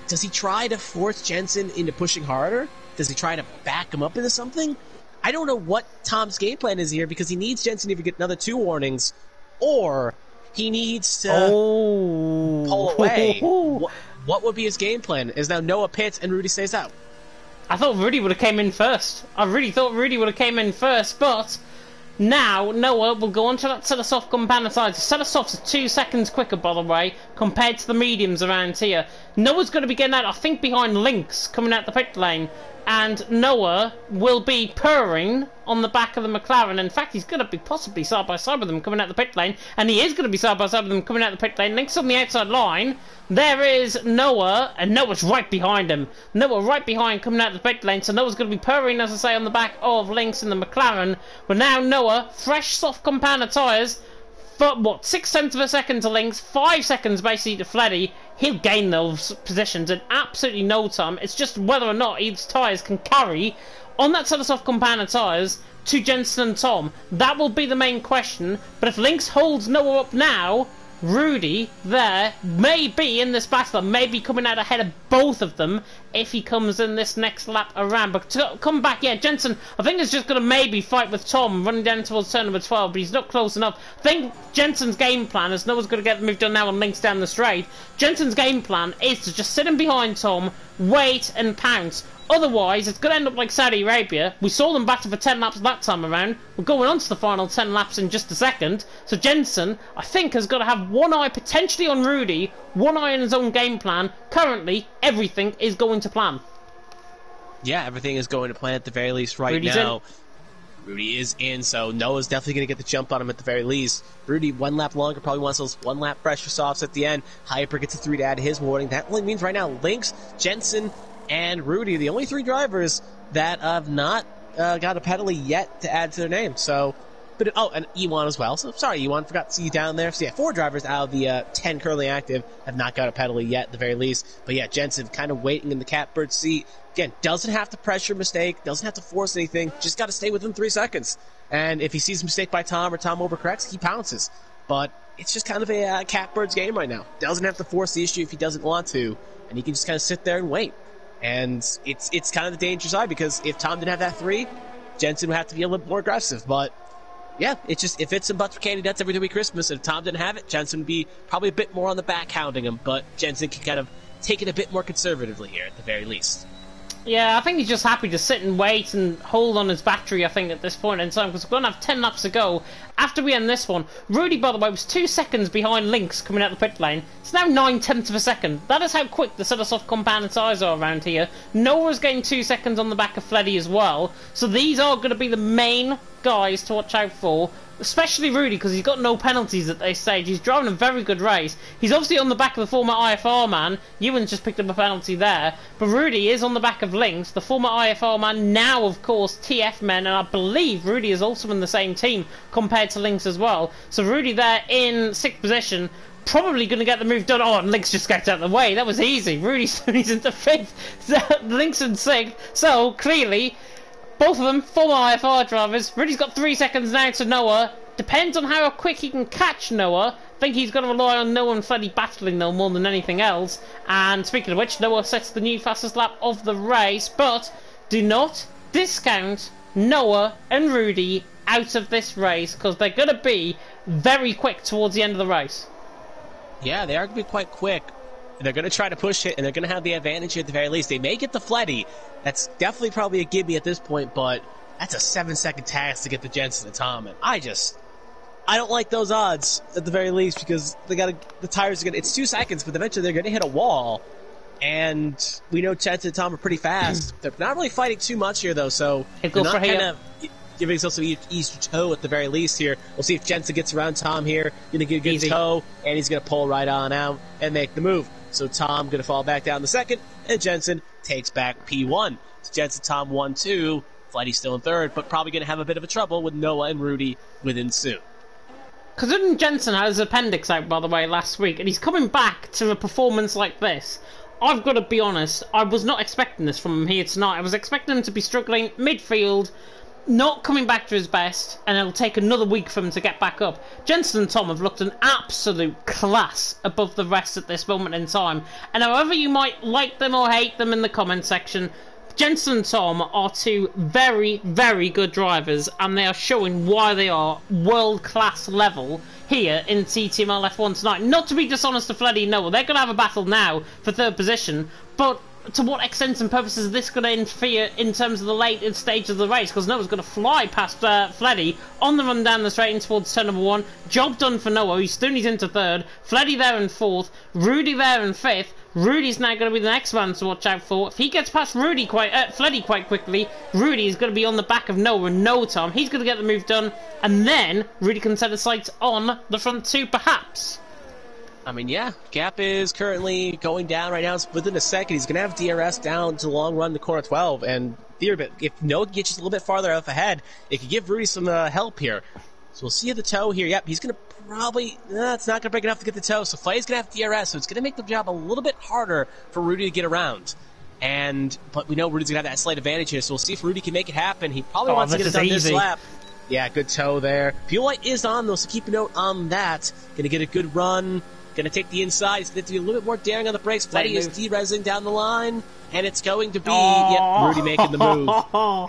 does he try to force Jensen into pushing harder? Does he try to back him up into something? I don't know what Tom's game plan is here because he needs Jensen to get another 2 warnings, or he needs to pull away. What would be his game plan? Is now Noah pits and Rudy stays out? I thought Rudy would have came in first. I really thought Rudy would have came in first, but... Now, Noah will go on to that set of soft compound sides. The set of softs are 2 seconds quicker, by the way, compared to the mediums around here. Noah's going to be getting out, I think, behind Lynx, coming out the pit lane. And Noah will be purring on the back of the McLaren. In fact, he's going to be possibly side by side with them coming out the pit lane. And he is going to be side by side with them coming out the pit lane. Lynx on the outside line. There is Noah, and Noah's right behind him. Noah right behind coming out the pit lane. So Noah's going to be purring, as I say, on the back of Lynx in the McLaren. But now Noah, fresh soft compounder tyres. For, 0.6 of a second to Lynx, 5 seconds basically to Fleddy. He'll gain those positions in absolutely no time. It's just whether or not his tyres can carry on that set of soft compounder tyres to Jensen and Tom. That will be the main question. But if Lynx holds Noah up now, Rudy there may be in this battle, may be coming out ahead of both of them if he comes in this next lap around. But to come back, yeah, Jensen, I think is just going to maybe fight with Tom running down towards turn number 12, but he's not close enough. I think Jensen's game plan, as Noah's going to get moved on now and Lynx down the straight, Jensen's game plan is to just sit in behind Tom, wait and pounce. Otherwise, it's going to end up like Saudi Arabia. We saw them battle for 10 laps that time around. We're going on to the final 10 laps in just a second. So Jensen, I think, has got to have one eye potentially on Rudy, one eye on his own game plan. Currently, everything is going to plan. Yeah, everything is going to plan at the very least right Rudy's now. in. Rudy is in, so Noah's definitely going to get the jump on him at the very least. Rudy, 1 lap longer, probably wants those 1 lap pressure softs at the end. Hyper gets a 3 to add his warning. That only means right now Lynx, Jensen, and Rudy, the only 3 drivers that have not got a penalty yet to add to their name. So, but and Ewan as well. So sorry, Ewan, forgot to see you down there. So yeah, 4 drivers out of the 10 currently active have not got a penalty yet, at the very least. But yeah, Jensen kind of waiting in the catbird seat. Again, doesn't have to pressure mistake, doesn't have to force anything. Just got to stay within 3 seconds. And if he sees a mistake by Tom or Tom overcorrects, he pounces. But it's just kind of a catbird's game right now. Doesn't have to force the issue if he doesn't want to, and he can just kind of sit there and wait. And it's kind of the danger side, because if Tom didn't have that 3, Jensen would have to be a little bit more aggressive. But yeah, it's just, if it's some butts for candy nuts every 2 week Christmas, and if Tom didn't have it, Jensen would be probably a bit more on the back hounding him. But Jensen can kind of take it a bit more conservatively here at the very least. Yeah, I think he's just happy to sit and wait and hold on his battery, I think, at this point in time, because we're going to have 10 laps to go after we end this one. Rudy, by the way, was 2 seconds behind Lynx coming out the pit lane. It's now 9/10 of a second. That is how quick the set of soft compound tyres are around here. Noah's gained 2 seconds on the back of Fleddy as well. So these are going to be the main guys to watch out for. Especially Rudy, because he's got no penalties at this stage. He's driving a very good race. He's obviously on the back of the former IFR man. Ewan's just picked up a penalty there. But Rudy is on the back of Lynx, the former IFR man, now, of course, TF men. And I believe Rudy is also in the same team compared to Lynx as well. So Rudy there in 6th position. probably going to get the move done. Oh, and Lynx just gets out of the way. That was easy. Rudy Stoney's into 5th. Lynx in 6th. So, clearly, both of them former IFR drivers. Rudy's got 3 seconds now to Noah. Depends on how quick he can catch Noah. I think he's going to rely on Noah and Freddy battling, though, more than anything else. And speaking of which, Noah sets the new fastest lap of the race. But do not discount Noah and Rudy out of this race, because they're going to be very quick towards the end of the race. Yeah, they are going to be quite quick. They're going to try to push it, and they're going to have the advantage here at the very least. They may get the Fleddy. That's definitely probably a gimme at this point, but that's a 7-second task to get the Jensen and Tom. And I don't like those odds at the very least, because the tires are going to, it's 2 seconds, but eventually they're going to hit a wall. And we know Jensen and Tom are pretty fast. They're not really fighting too much here, though, so they're not kind of giving themselves some easy toe at the very least here. We'll see if Jensen gets around Tom here. Going to get a good toe, and he's going to pull right on out and make the move. So Tom going to fall back down the second, and Jensen takes back P1. So Jensen, Tom 1-2. Flighty's still in 3rd, but probably going to have a bit of a trouble with Noah and Rudy within soon. Considering Jensen had his appendix out, by the way, last week, and he's coming back to a performance like this, I've got to be honest, I was not expecting this from him here tonight. I was expecting him to be struggling midfield, not coming back to his best, and it'll take another week for him to get back up. Jensen and Tom have looked an absolute class above the rest at this moment in time. And however you might like them or hate them in the comment section, Jensen and Tom are 2 very, very good drivers, and they are showing why they are world-class level here in TTML F1 tonight. Not to be dishonest to Fleddy and Noah, they're going to have a battle now for 3rd position, but to what extent and purposes is this going to interfere in terms of the late stage of the race? Because Noah's going to fly past Fleddy on the run down the straight in towards turn number 1. Job done for Noah. He's into 3rd. Fleddy there in 4th. Rudy there in 5th. Rudy's now going to be the next man to watch out for. If he gets past Fleddy quite quickly, Rudy is going to be on the back of Noah in no time. He's going to get the move done, and then Rudy can set his sights on the front 2, perhaps. I mean, yeah, gap is currently going down right now. It's within a second. He's going to have DRS down to long run to corner 12, and if Noah gets just a little bit farther up ahead, it could give Rudy some help here. So we'll see the toe here. Yep, he's going to probably, it's not going to break enough to get the toe, so Flay's going to have DRS, so it's going to make the job a little bit harder for Rudy to get around. But we know Rudy's going to have that slight advantage here, so we'll see if Rudy can make it happen. He probably wants to get it done this lap. Yeah, good toe there. Fuel light is on, though, so keep a note on that. Going to get a good run. Going to take the inside. He's going to be a little bit more daring on the brakes. Fletty is de-resing down the line. And it's going to be, Rudy making the move.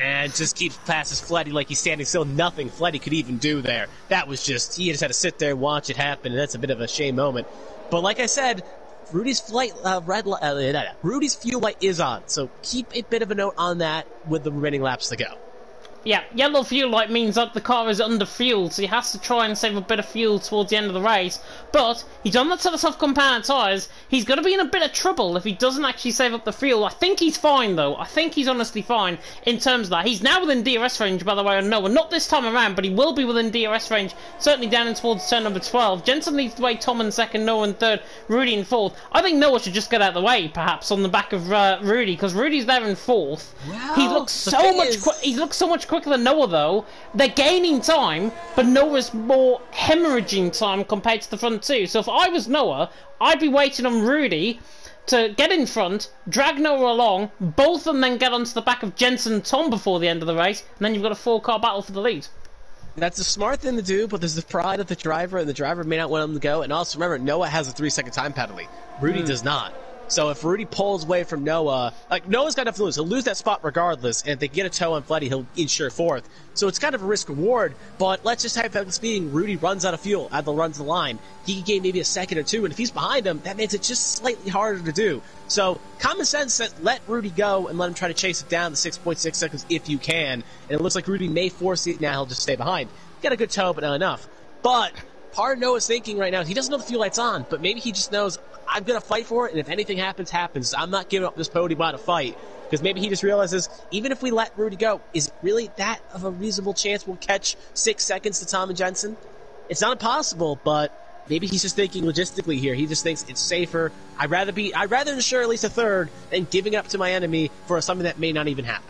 And just keeps past his Fletty like he's standing still. Nothing Fletty could even do there. That was just, he just had to sit there and watch it happen. And that's a bit of a shame moment. But like I said, Rudy's Rudy's fuel light is on. So keep a bit of a note on that with the remaining laps to go. Yeah, yellow fuel light means that the car is under fuel, so he has to try and save a bit of fuel towards the end of the race. But he's on the set of soft compound tyres. He's going to be in a bit of trouble if he doesn't actually save up the fuel. I think he's fine, though. I think he's honestly fine in terms of that. He's now within DRS range, by the way, on Noah. Not this time around, but he will be within DRS range, certainly down in towards turn number 12. Jensen leads the way, Tom in 2nd, Noah in 3rd, Rudy in 4th. I think Noah should just get out of the way, perhaps, on the back of Rudy, because Rudy's there in 4th. Well, he looks so much quicker than Noah, though. They're gaining time, but Noah's more hemorrhaging time compared to the front 2. So if I was Noah, I'd be waiting on Rudy to get in front, drag Noah along, both of them then get onto the back of Jensen and Tom before the end of the race, and then you've got a 4-car battle for the lead. That's a smart thing to do, but there's the pride of the driver, and the driver may not want him to go. And also remember, Noah has a 3-second time penalty. Rudy does not. So if Rudy pulls away from Noah, Noah's got enough to lose. He'll lose that spot regardless, and if they get a toe on Fletty, he'll ensure 4th. So it's kind of a risk-reward, but let's just hypothetically speaking, Rudy runs out of fuel at the run to the line. He can gain maybe a second or 2, and if he's behind him, that makes it just slightly harder to do. So common sense says let Rudy go and let him try to chase it down to 6.6 seconds if you can. And it looks like Rudy may force it. Now he'll just stay behind. Got a good toe, but not enough. But part of Noah's thinking right now is he doesn't know the fuel light's on, but maybe he just knows I'm going to fight for it, and if anything happens, happens. I'm not giving up this podium out of fight. Because maybe he just realizes, even if we let Rudy go, is it really that of a reasonable chance we'll catch 6 seconds to Tom and Jensen? It's not impossible, but maybe he's just thinking logistically here. He just thinks it's safer. I'd rather ensure at least a 3rd than giving up to my enemy for something that may not even happen.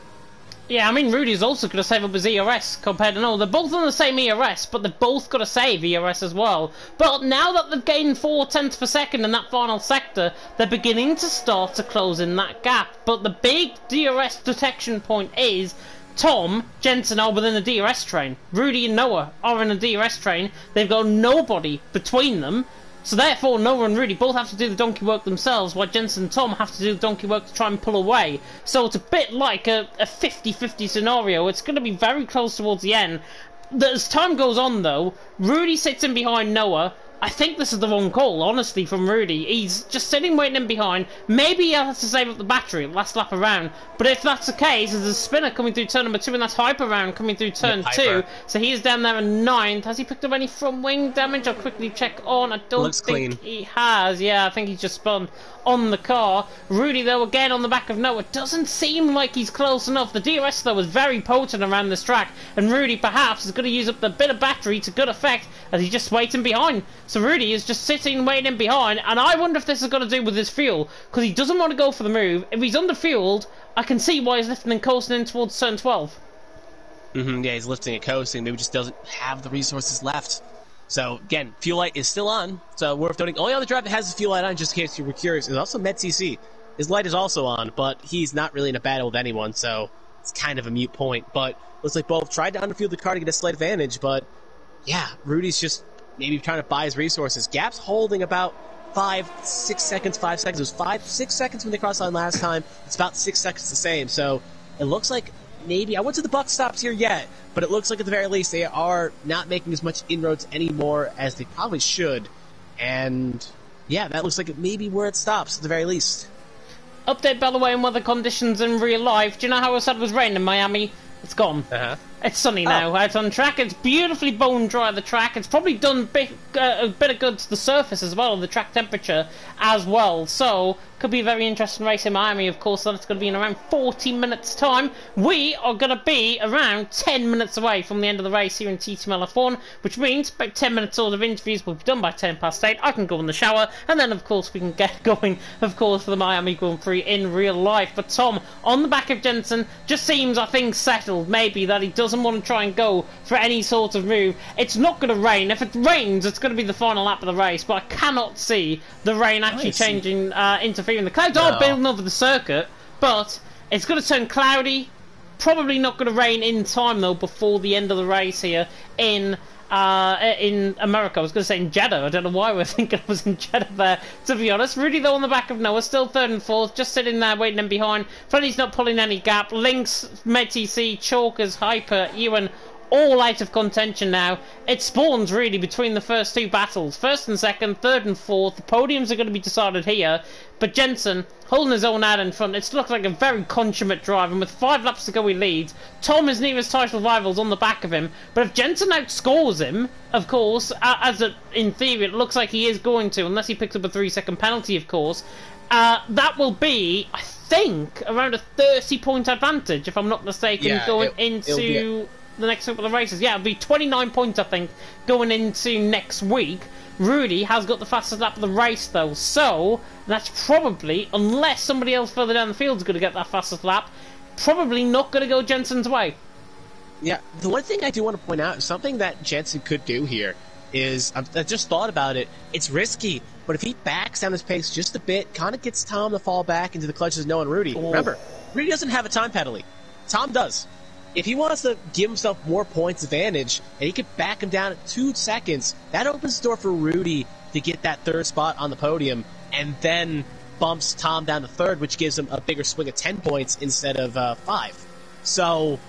Yeah, I mean, Rudy's also going to save up his ERS compared to Noah. They're both on the same ERS, but they've both got to save ERS as well. But now that they've gained 4/10 per second in that final sector, they're beginning to start to close in that gap. But the big DRS detection point is Tom, Jensen are within the DRS train. Rudy and Noah are in a DRS train. They've got nobody between them. So therefore, Noah and Rudy both have to do the donkey work themselves, while Jensen and Tom have to do the donkey work to try and pull away. So it's a bit like a 50-50 scenario. It's going to be very close towards the end. As time goes on, though, Rudy sits in behind Noah. I think this is the wrong call, honestly, from Rudy. He's just sitting waiting in behind. Maybe he has to save up the battery last lap around. But if that's the case, there's a spinner coming through turn number 2, and that's Hyper round coming through turn 2. So he is down there in 9th. Has he picked up any front wing damage? I'll quickly check on. I don't think he has. Yeah, I think he's just spun on the car. Rudy, though, again on the back of Noah. Doesn't seem like he's close enough. The DRS, though, is very potent around this track. And Rudy, perhaps, is going to use up the bit of battery to good effect as he's just waiting behind. So Rudy is just sitting, waiting behind, and I wonder if this has got to do with his fuel, because he doesn't want to go for the move. If he's underfueled, I can see why he's lifting and coasting in towards turn 12. Yeah, he's lifting and coasting. Maybe just doesn't have the resources left. So, again, fuel light is still on, so worth noting. Only other driver that has the fuel light on, just in case you were curious, is also MedCC. His light is also on, but he's not really in a battle with anyone, so it's kind of a moot point. But looks like both tried to underfuel the car to get a slight advantage, but yeah, Rudy's just maybe trying to buy his resources. Gap's holding about 5-6 seconds, 5 seconds. It was 5-6 seconds when they crossed the line last time. It's about 6 seconds the same. So it looks like maybe, I wouldn't say the buck stops here yet, but it looks like at the very least they are not making as much inroads anymore as they probably should. And yeah, that looks like it may be where it stops at the very least. Update, by the way, on weather conditions in real life. Do you know how I said it was raining in Miami? It's gone. It's sunny now out on track. It's beautifully bone dry, the track. It's probably done a bit of good to the surface as well, the track temperature as well. So, could be a very interesting race in Miami, of course. That's going to be in around 40 minutes' time. We are going to be around 10 minutes away from the end of the race here in TTML F1, which means about 10 minutes sort of interviews will be done by 10 past 8. I can go in the shower, and then, of course, we can get going, of course, for the Miami Grand Prix in real life. But Tom, on the back of Jensen, just seems, I think, settled, maybe, that he doesn't want to try and go for any sort of move. It's not going to rain. If it rains, it's going to be the final lap of the race, but I cannot see the rain actually changing, interfering. The clouds are building over the circuit, but it's going to turn cloudy. Probably not going to rain in time, though, before the end of the race here in America. I was going to say in Jeddah. I don't know why we're thinking I was in Jeddah there, to be honest. Rudy, though, on the back of Noah, still 3rd and 4th, just sitting there waiting in behind. Freddy's not pulling any gap. Lynx, MedTC, Chalkers, Hyper, Ewan, all out of contention now. It spawns really between the first two battles. 1st and 2nd, 3rd and 4th. The podiums are going to be decided here. But Jensen holding his own out in front. It's looked like a very consummate drive, and with 5 laps to go he leads. Tom is nearest title rivals on the back of him. But if Jensen outscores him, of course, in theory it looks like he is going to, unless he picks up a 3-second penalty, of course, that will be, I think, around a 30-point advantage, if I'm not mistaken, going into the next couple of races. Yeah, it'll be 29 points, I think, going into next week. Rudy has got the fastest lap of the race, though, so that's probably, unless somebody else further down the field is going to get that fastest lap, probably not going to go Jensen's way. Yeah, the one thing I do want to point out, something that Jensen could do here is, I just thought about it, it's risky, but if he backs down his pace just a bit, kind of gets Tom to fall back into the clutches of Noah and Rudy. Remember, Rudy doesn't have a time penalty. Tom does. If he wants to give himself more points advantage, and he could back him down at 2 seconds, that opens the door for Rudy to get that 3rd spot on the podium, and then bumps Tom down to 3rd, which gives him a bigger swing of 10 points instead of 5. So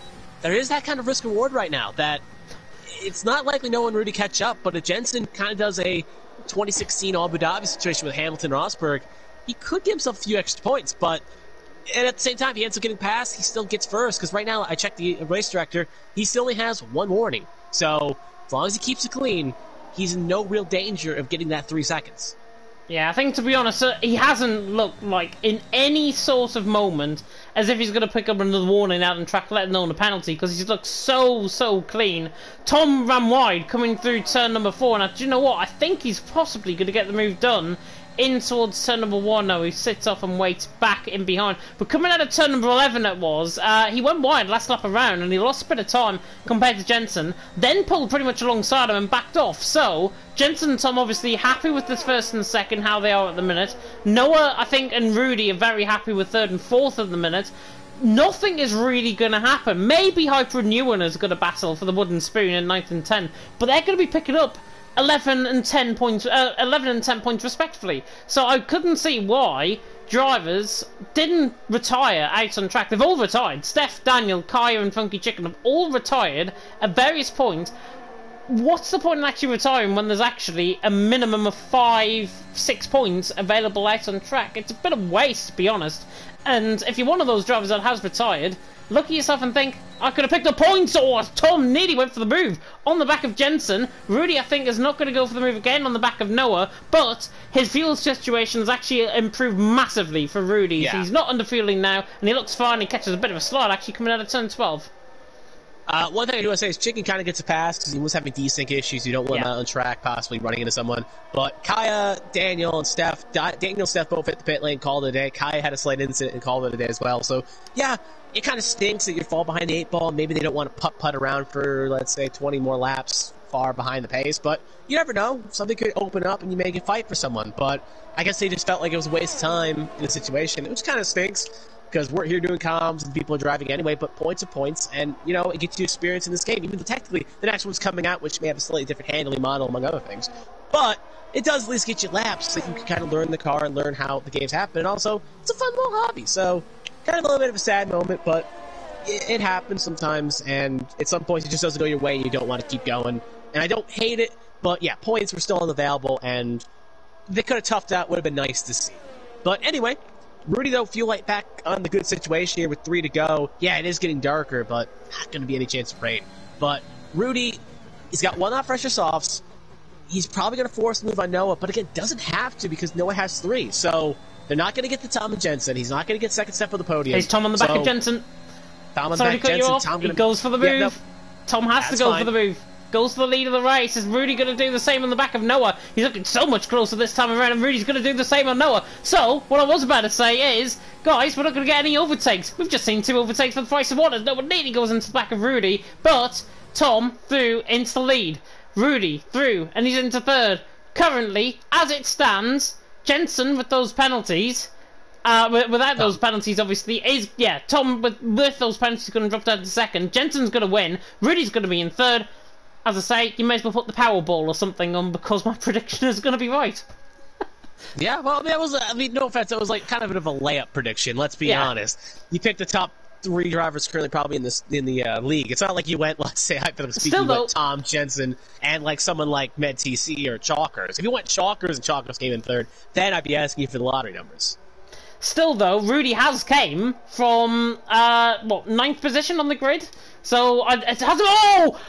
there is that kind of risk-reward right now, that it's not likely Noah and Rudy catch up, but if Jensen kind of does a 2016 Abu Dhabi situation with Hamilton and Rosberg, he could give himself a few extra points, and at the same time, he ends up getting past, he still gets first, because right now, I checked the race director, he still only has 1 warning. So, as long as he keeps it clean, he's in no real danger of getting that 3 seconds. Yeah, I think, to be honest, he hasn't looked like, in any sort of moment, as if he's going to pick up another warning out on track, let alone a penalty, because he's looked so clean. Tom ran wide, coming through turn number 4, and do you know what? I think he's possibly going to get the move done in towards turn number 1 now. He sits off and waits back in behind. But coming out of turn number 11 it was, he went wide last lap around and he lost a bit of time compared to Jensen, then pulled pretty much alongside him and backed off. So, Jensen and Tom obviously happy with this first and second, how they are at the minute. Noah, I think, and Rudy are very happy with third and fourth at the minute. Nothing is really going to happen. Maybe Hyper and Ewan is going to battle for the wooden spoon in 9th and 10, but they're going to be picking up 11 and 10 points, 11 and 10 points respectively. So I couldn't see why drivers didn't retire out on track. They've all retired. Steph, Daniel, Kaya, and Funky Chicken have all retired at various points. What's the point in actually retiring when there's actually a minimum of 5-6 points available out on track? It's a bit of waste, to be honest. And if you're one of those drivers that has retired, look at yourself and think, I could have picked up points, or Tom nearly went for the move on the back of Jensen. Rudy, I think, is not going to go for the move again on the back of Noah, but his fuel situation has actually improved massively for Rudy. Yeah. So he's not under fueling now, and he looks fine. He catches a bit of a slide actually coming out of turn 12. One thing I do want to say is Chicken kind of gets a pass because he was having desync issues. You don't want him out on track, possibly running into someone. But Kaya, Daniel, and Steph, Daniel and Steph both hit the pit lane, called it a day. Kaya had a slight incident and called it a day as well. So, yeah, it kind of stinks that you fall behind the 8 ball. Maybe they don't want to putt around for, let's say, 20 more laps far behind the pace. But you never know. Something could open up and you may get fight for someone. But I guess they just felt like it was a waste of time in the situation, which kind of stinks. Because we're here doing comms and people are driving anyway, but points are points, and, you know, it gets you experience in this game, even though technically the next one's coming out, which may have a slightly different handling model, among other things. But it does at least get you laps, so you can kind of learn the car and learn how the games happen, and also, it's a fun little hobby, so kind of a little bit of a sad moment, but it happens sometimes, and at some points it just doesn't go your way, and you don't want to keep going. And I don't hate it, but yeah, points were still unavailable, and they could have toughed out, would have been nice to see. But anyway, Rudy, though, fuel light back on the good situation here with 3 to go. Yeah, it is getting darker, but not going to be any chance of rain. But Rudy, he's got 1 off fresher softs. He's probably going to force a move on Noah, but again, doesn't have to because Noah has 3. So they're not going to get the Tom and Jensen. He's not going to get second step of the podium. He's Tom on the back of Jensen. Tom on the back of Jensen. Tom he goes for the move. Yeah, no, Tom has to go for the move. Goes for the lead of the race. Is Rudy going to do the same on the back of Noah? He's looking so much closer this time around, and Rudy's going to do the same on Noah. So, what I was about to say is, guys, we're not going to get any overtakes. We've just seen 2 overtakes for the price of 1 as Noah nearly goes into the back of Rudy, but Tom through into the lead. Rudy through, and he's into third. Currently, as it stands, Jensen with those penalties... without those penalties, obviously, is... Yeah, Tom with those penalties is going to drop down to second. Jensen's going to win. Rudy's going to be in third. As I say, you may as well put the Powerball or something on because my prediction is going to be right. Yeah, well, that was, I mean, no offense, that was like kind of a bit of a layup prediction, let's be honest. You picked the top 3 drivers currently probably in the league. It's not like you went, let's say, hypothetically speaking, you went Tom, Jensen, and like someone like MedTC or Chalkers. If you went Chalkers and Chalkers came in third, then I'd be asking you for the lottery numbers. Still, though, Rudy has came from, 9th position on the grid. So, it has... Oh!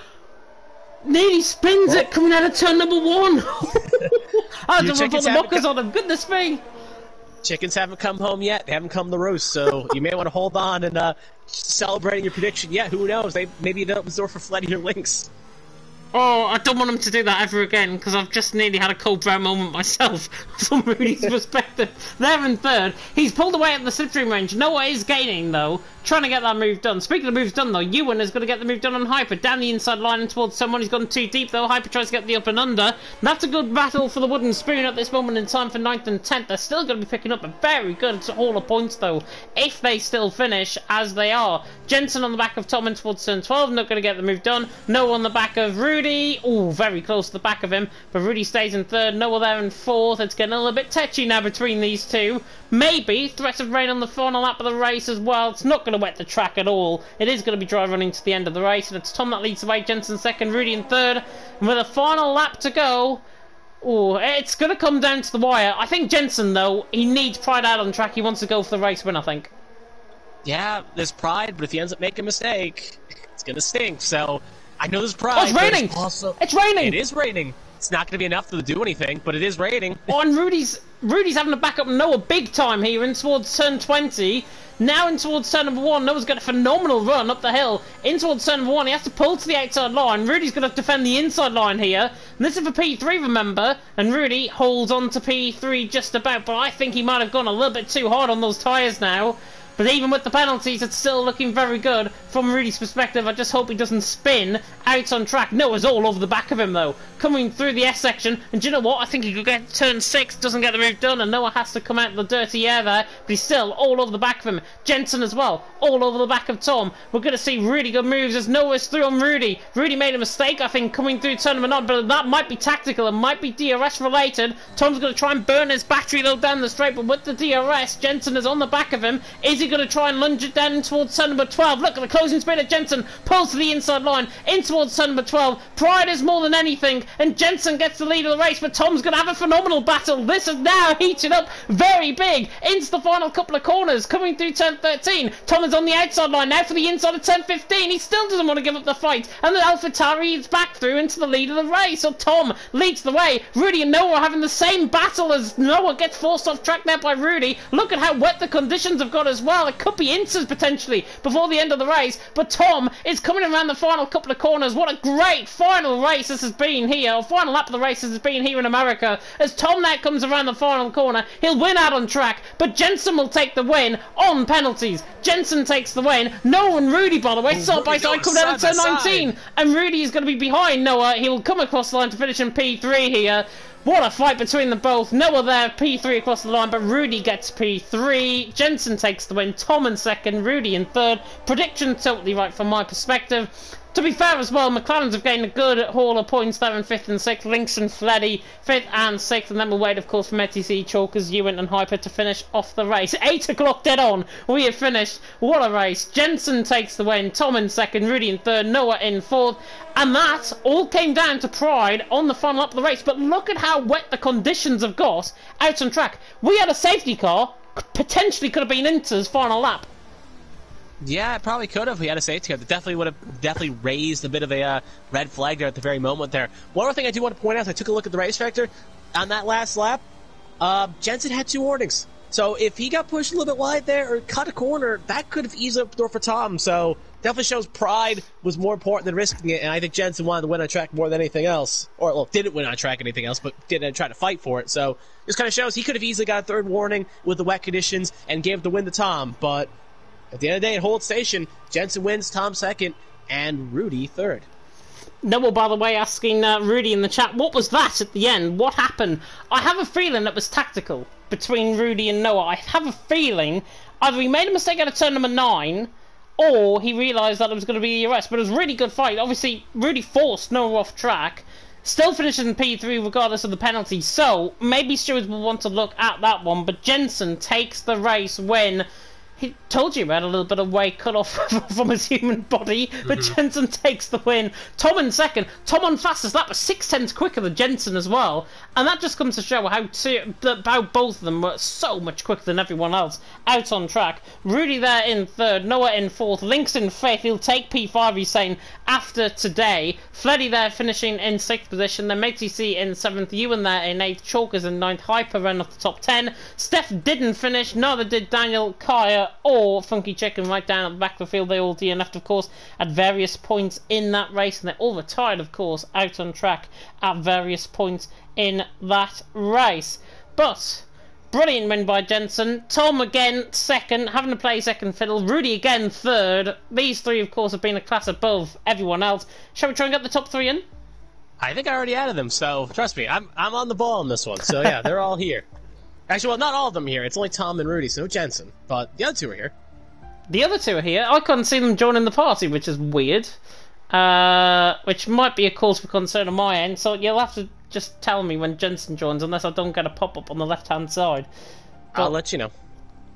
Nearly spins it coming out of turn number 1. I had to put the mockers on him. Goodness me. Chickens haven't come home yet. They haven't come to roast, so you may want to hold on and celebrating your prediction. Yeah, who knows? Maybe they'll resort for flooding your links. Oh, I don't want him to do that ever again, because I've just nearly had a cold brown moment myself from Rudy's perspective. They're in third. He's pulled away at the slipstream range. Noah is gaining, though, trying to get that move done. Speaking of moves done, though, Ewan is going to get the move done on Hyper. Down the inside line and towards someone. He's gone too deep, though. Hyper tries to get the up and under. That's a good battle for the wooden spoon at this moment in time for 9th and 10th. They're still going to be picking up a very good haul of points, though, if they still finish as they are. Jensen on the back of Tom and towards turn 12. Not going to get the move done. Noah on the back of Rudy. Ooh, very close to the back of him. But Rudy stays in third. Noah there in fourth. It's getting a little bit tetchy now between these two. Maybe threat of rain on the final lap of the race as well. It's not going to wet the track at all. It is going to be dry running to the end of the race. And it's Tom that leads the way. Jensen second. Rudy in third. And with a final lap to go... Ooh, it's going to come down to the wire. I think Jensen, though, he needs pride out on track. He wants to go for the race win, I think. Yeah, there's pride, but if he ends up making a mistake, it's going to stink. So... I know there's pride. Oh, it's raining! It's raining! It is raining. It's not going to be enough to do anything, but it is rating. Oh, and Rudy's having to back up Noah big time here in towards turn 20. Now in towards turn number 1, Noah's got a phenomenal run up the hill. In towards turn number 1, he has to pull to the outside line. Rudy's going to defend the inside line here. And this is for P3, remember. And Rudy holds on to P3 just about. But I think he might have gone a little bit too hard on those tyres now. But even with the penalties, it's still looking very good from Rudy's perspective. I just hope he doesn't spin out on track. Noah's all over the back of him, though, coming through the S section. And do you know what? I think he could get turn 6, doesn't get the move done, and Noah has to come out of the dirty air there. But he's still all over the back of him. Jensen as well, all over the back of Tom. We're going to see really good moves as Noah's through on Rudy. Rudy made a mistake, I think, coming through turn number 9, but that might be tactical. It might be DRS related. Tom's going to try and burn his battery, though, down the straight, but with the DRS, Jensen is on the back of him. Is he going to try and lunge it down towards turn number 12? Look at the closing speed of Jensen. Pulls to the inside line, in towards turn number 12. Pride is more than anything, and Jensen gets the lead of the race, but Tom's going to have a phenomenal battle. This is now heated up very big into the final couple of corners, coming through turn 13. Tom is on the outside line now for the inside of turn 15. He still doesn't want to give up the fight, and then AlphaTauri is back through into the lead of the race. So Tom leads the way. Rudy and Noah are having the same battle as Noah gets forced off track now by Rudy. Look at how wet the conditions have got as well. It could be inches potentially before the end of the race, but Tom is coming around the final couple of corners. What a great final race this has been here, or final lap of the race this has been here in America, as Tom now comes around the final corner. He'll win out on track, but Jensen will take the win on penalties. Jensen takes the win. Noah and Rudy, by the way, side by side, come down to turn 19, and Rudy is going to be behind Noah. He will come across the line to finish in P3 here. What a fight between them both. Noah there, P3 across the line, but Rudy gets P3. Jensen takes the win. Tom in second, Rudy in third. Prediction totally right from my perspective. To be fair as well, McLaren's have gained a good haul of points there in 5th and 6th. Links and Fleddy, 5th and 6th. And then we'll wait, of course, for METC, Chalkers, Ewan and Hyper to finish off the race. 8 o'clock dead on. We have finished. What a race. Jensen takes the win. Tom in 2nd, Rudy in 3rd, Noah in 4th. And that all came down to Pride on the final lap of the race. But look at how wet the conditions have got out on track. We had a safety car. Potentially could have been Inter's final lap. Yeah, it probably could have. We had a safety car. It definitely would have raised a bit of a red flag there at the very moment there. One other thing I do want to point out, I took a look at the race factor on that last lap. Jensen had 2 warnings. So if he got pushed a little bit wide there or cut a corner, that could have eased up the door for Tom. So definitely shows pride was more important than risking it. And I think Jensen wanted to win on track more than anything else. Or, well, didn't win on track anything else, but didn't try to fight for it. So this kind of shows he could have easily got a 3rd warning with the wet conditions and gave the win to Tom. But at the end of the day, at Hold Station, Jensen wins, Tom 2nd, and Rudy 3rd. Noble, by the way, asking Rudy in the chat, what was that at the end? What happened? I have a feeling it was tactical between Rudy and Noah. I have a feeling either he made a mistake out of turn number 9, or he realised that it was going to be a DRS. But it was a really good fight. Obviously, Rudy forced Noah off track. Still finishes in P3 regardless of the penalty. So maybe stewards will want to look at that one. But Jensen takes the race when he told you about a little bit of weight cut off from his human body, but Jensen takes the win. Tom in 2nd. Tom on fastest. That was 6/10 quicker than Jensen as well. And that just comes to show how both of them were so much quicker than everyone else out on track. Rudy there in 3rd. Noah in 4th. Links in 5th. He'll take P5, he's saying, after today. Fleddy there finishing in 6th position. Then MTC in 7th. Ewan there in 8th. Chalkers in 9th. Hyper ran off the top 10. Steph didn't finish. Neither did Daniel, Kaya, or Funky Chicken right down at the back of the field. They all DNF'd, of course, at various points in that race, and they all retired, of course, out on track at various points in that race. But brilliant win by Jensen. Tom again 2nd, having to play 2nd fiddle. Rudy again 3rd. These 3, of course, have been a class above everyone else. Shall we try and get the top 3 in? I think I already added them, so trust me, I'm on the ball on this one. So yeah, they're all here. Actually, well, not all of them here. It's only Tom and Rudy, so no Jensen. But the other 2 are here. The other 2 are here. I couldn't see them joining the party, which is weird. Which might be a cause for concern on my end. So you'll have to just tell me when Jensen joins, unless I don't get a pop-up on the left-hand side. But, I'll let you know.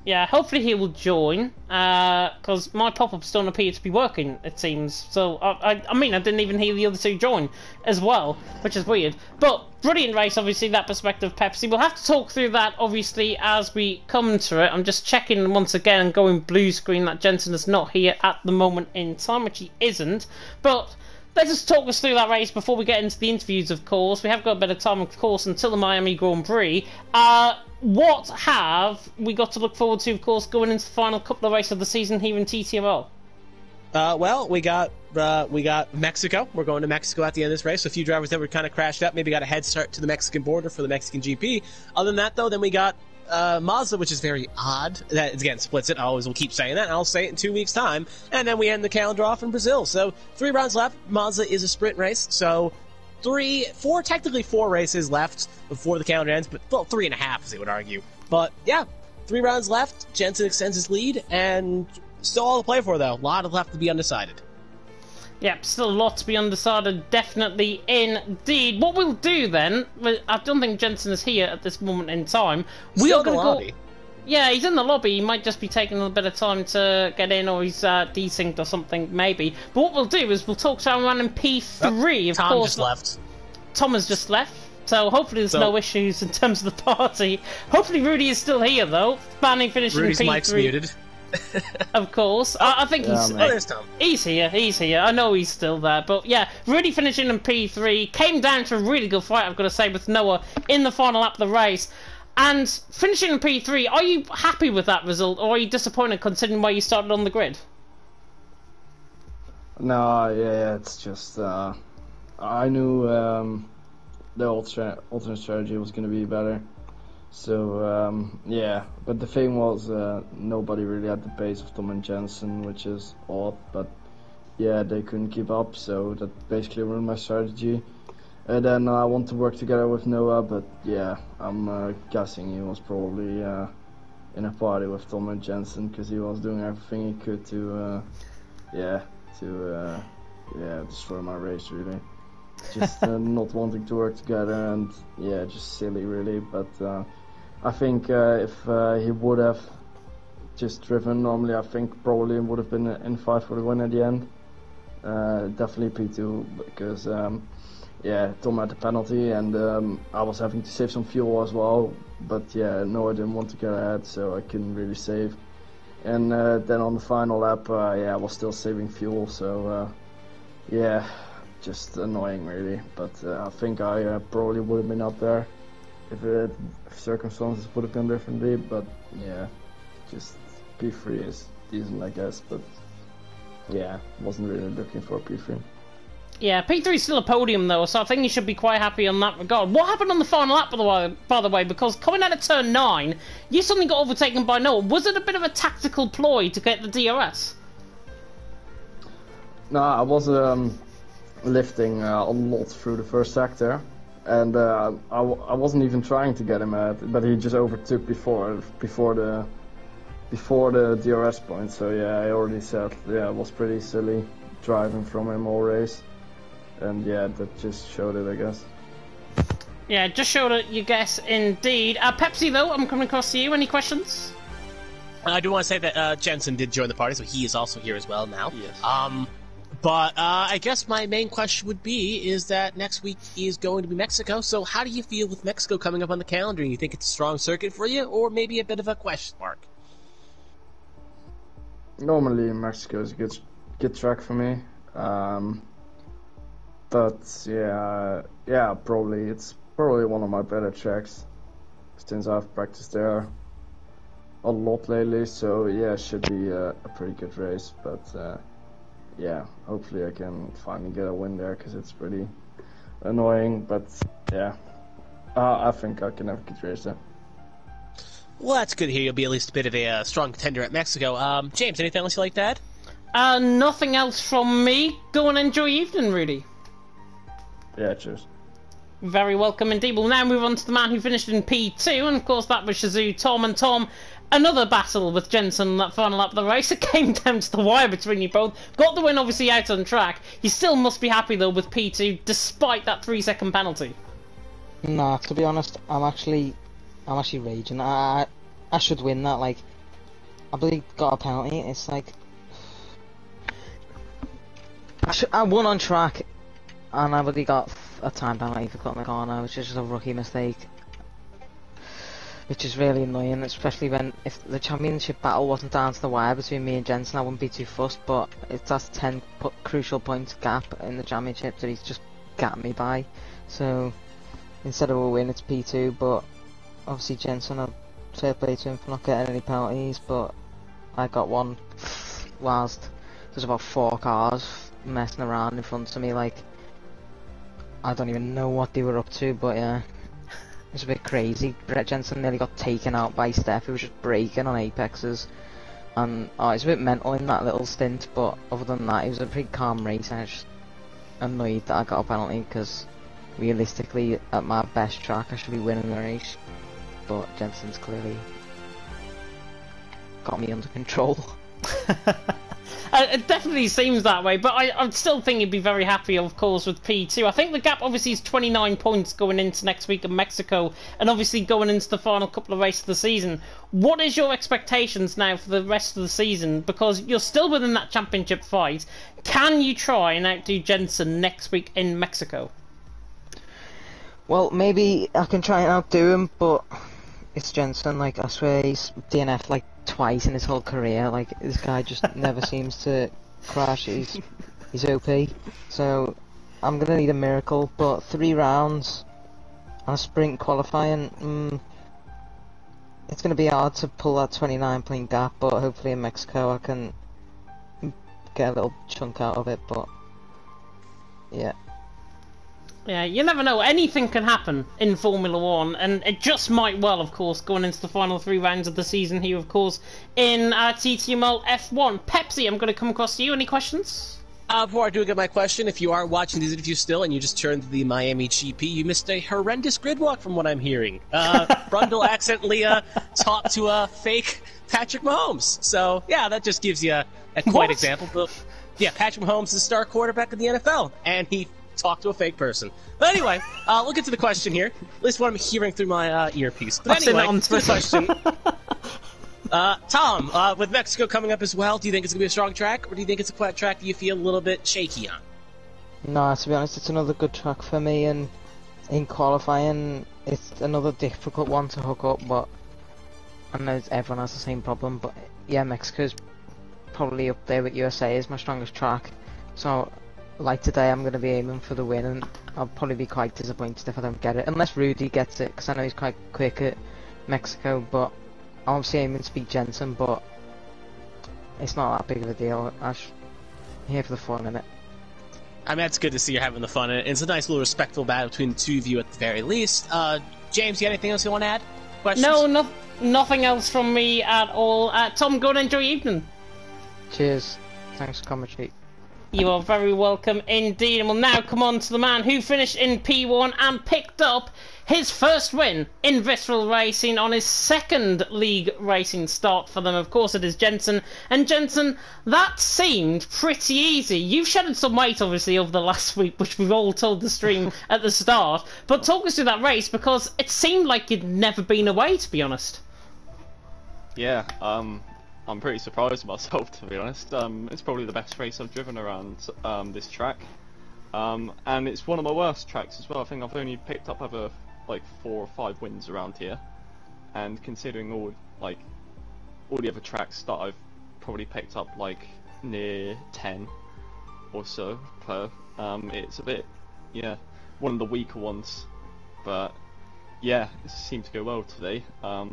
Yeah, hopefully he will join, because my pop-ups don't appear to be working, it seems. So, I mean, I didn't even hear the other 2 join as well, which is weird. But, brilliant race, obviously, that perspective, Pepsi. We'll have to talk through that, obviously, as we come to it. I'm just checking once again and going blue screen that Jensen is not here at the moment in time, which he isn't. But let's just talk us through that race before we get into the interviews, of course. We have got a bit of time, of course, until the Miami Grand Prix. What have we got to look forward to, of course, going into the final couple of races of the season here in TTML? Well, we got Mexico. We're going to Mexico at the end of this race. So a few drivers that were kind of crashed up, maybe got a head start to the Mexican border for the Mexican GP. Other than that, though, then we got Mazda, which is very odd. That, again, splits it. I always will keep saying that, and I'll say it in 2 weeks' time. And then we end the calendar off in Brazil. So 3 rounds left. Mazda is a sprint race, so technically 4 races left before the calendar ends, but, well, 3.5, as they would argue. But, yeah, 3 rounds left. Jensen extends his lead, and still all to play for, though. A lot left to be undecided. Yep, still a lot to be undecided, definitely indeed. What we'll do then, I don't think Jensen is here at this moment in time. We are going to go. Yeah, he's in the lobby. He might just be taking a little bit of time to get in, or he's desynced or something, maybe. But what we'll do is we'll talk to our man in P3. Of Tom course, just left. Tom has just left, so hopefully there's no issues in terms of the party. Hopefully Rudy is still here, though. Fanning finishing Rudy's in P3. mic's muted. Of course. I think there's Tom. He's here. I know he's still there. But yeah, Rudy finishing in P3. Came down to a really good fight, I've got to say, with Noah in the final lap of the race. And finishing in P3, are you happy with that result, or are you disappointed considering where you started on the grid? No, yeah, it's just I knew the alternate strategy was going to be better. So yeah, but the thing was nobody really had the pace of Tom and Jensen, which is odd. But yeah, they couldn't keep up, so that basically ruined my strategy. And then I want to work together with Noah, but yeah, I'm guessing he was probably in a party with Tom and Jensen, because he was doing everything he could to destroy my race, really. Just not wanting to work together, and yeah, just silly, really. But I think if he would have just driven normally, I think probably would have been in fight for the win at the end. Definitely P2, because yeah, Tom had the penalty, and I was having to save some fuel as well. But yeah, no, I didn't want to get ahead, so I couldn't really save. And then on the final lap, yeah, I was still saving fuel, so yeah, just annoying, really. But I think I probably would have been up there if circumstances would have been differently. But yeah, just P3 is decent, I guess. But yeah, wasn't really looking for a P3. Yeah, P3 is still a podium, though, so I think you should be quite happy on that regard. What happened on the final lap, by the way? Because coming out of turn 9, you suddenly got overtaken by Noah. Was it a bit of a tactical ploy to get the DRS? No, I was lifting a lot through the first sector, and I wasn't even trying to get him at, but he just overtook before the DRS point. So yeah, I already said, yeah, it was pretty silly driving from him all race. And yeah, that just showed it, I guess. Yeah, just showed it, you guess, indeed. Pepsi, though, I'm coming across to you. Any questions? I do want to say that Jensen did join the party, so he is also here as well now. Yes. But I guess my main question would be is that next week is going to be Mexico, so how do you feel with Mexico coming up on the calendar? You think it's a strong circuit for you, or maybe a bit of a question mark? Normally, Mexico is a good track for me. But yeah, probably it's probably one of my better tracks since I've practiced there a lot lately. So yeah, it should be a pretty good race. But yeah, hopefully I can finally get a win there, because it's pretty annoying. But yeah, I think I can have a good race there. Well, that's good to hear. You'll be at least a bit of a strong contender at Mexico. James, anything else you like to add? Nothing else from me. Go and enjoy your evening, Rudy. Yeah, cheers. Very welcome indeed. We'll now move on to the man who finished in P2, and of course that was Shazoo Tom. And Tom, another battle with Jensen on that final lap of the race. It came down to the wire between you both. Got the win, obviously, out on track. You still must be happy, though, with P2, despite that 3-second penalty. Nah, to be honest, I'm actually raging. I should win that. Like, I believe got a penalty. It's like I won on track, and I really got a time penalty for cutting the corner, which is just a rookie mistake. which is really annoying, especially when if the championship battle wasn't down to the wire between me and Jensen, I wouldn't be too fussed. But it's that 10 crucial points gap in the championship that he's just gapped me by. So instead of a win, it's P2. But obviously Jensen, I'll fair play to him for not getting any penalties, but I got one whilst there's about 4 cars messing around in front of me. Like, I don't even know what they were up to, but yeah, it's a bit crazy. Brett Jensen nearly got taken out by Steph, who was just braking on apexes, and it's a bit mental in that little stint. But other than that, it was a pretty calm race, and I was just annoyed that I got a penalty, because realistically, at my best track, I should be winning the race. But Jensen's clearly got me under control. It definitely seems that way, but I still think he'd be very happy, of course, with P2. I think the gap obviously is 29 points going into next week in Mexico, and obviously going into the final couple of races of the season. What is your expectations now for the rest of the season? Because you're still within that championship fight. Can you try and outdo Jensen next week in Mexico? Well, maybe I can try and outdo him, but it's Jensen. Like, I swear he's DNF like twice in his whole career. Like, this guy just never seems to crash. He's OP. So I'm gonna need a miracle. But 3 rounds on a sprint qualifying, it's gonna be hard to pull that 29 point gap. But hopefully in Mexico I can get a little chunk out of it. But yeah. Yeah, you never know. Anything can happen in Formula 1, and it just might well, of course, going into the final 3 rounds of the season here, of course, in TTML F1. Pepsi, I'm going to come across to you. Any questions? Before I do get my question, if you are watching these interviews still and you just turned to the Miami GP, you missed a horrendous grid walk from what I'm hearing. Brundle accidentally talked to a fake Patrick Mahomes. So, yeah, that just gives you a quite example. But, yeah, Patrick Mahomes is the star quarterback of the NFL, and he talk to a fake person. But anyway, we'll get to the question here. At least what I'm hearing through my earpiece. But anyway, to the question. Tom, with Mexico coming up as well, do you think it's going to be a strong track, or do you think it's a track that you feel a little bit shaky on? No, to be honest, it's another good track for me, and in qualifying, it's another difficult one to hook up, but I know everyone has the same problem, but yeah, Mexico's probably up there with USA as my strongest track. So, like today, I'm going to be aiming for the win, and I'll probably be quite disappointed if I don't get it. Unless Rudy gets it, because I know he's quite quick at Mexico, but I'm obviously aiming to beat Jensen, but it's not that big of a deal. I'm here for the fun in it. I mean, it's good to see you're having the fun, and it's a nice little respectful battle between the two of you at the very least. James, you got anything else you want to add? Questions? No, nothing else from me at all. Tom, go and enjoy your evening. Cheers. Thanks for coming, Chief. You are very welcome indeed, and we'll now come on to the man who finished in P1 and picked up his first win in Visceral Racing on his 2nd league racing start for them. Of course, it is Jensen. And Jensen, that seemed pretty easy. You've shedded some weight, obviously, over the last week, which we've all told the stream at the start. But talk us through that race, because it seemed like you'd never been away, to be honest. Yeah, I'm pretty surprised myself, to be honest. It's probably the best race I've driven around this track, and it's one of my worst tracks as well. I think I've only picked up over like 4 or 5 wins around here, and considering all the other tracks that I've probably picked up like near 10 or so per, it's a bit, yeah, one of the weaker ones. But yeah, it seemed to go well today. I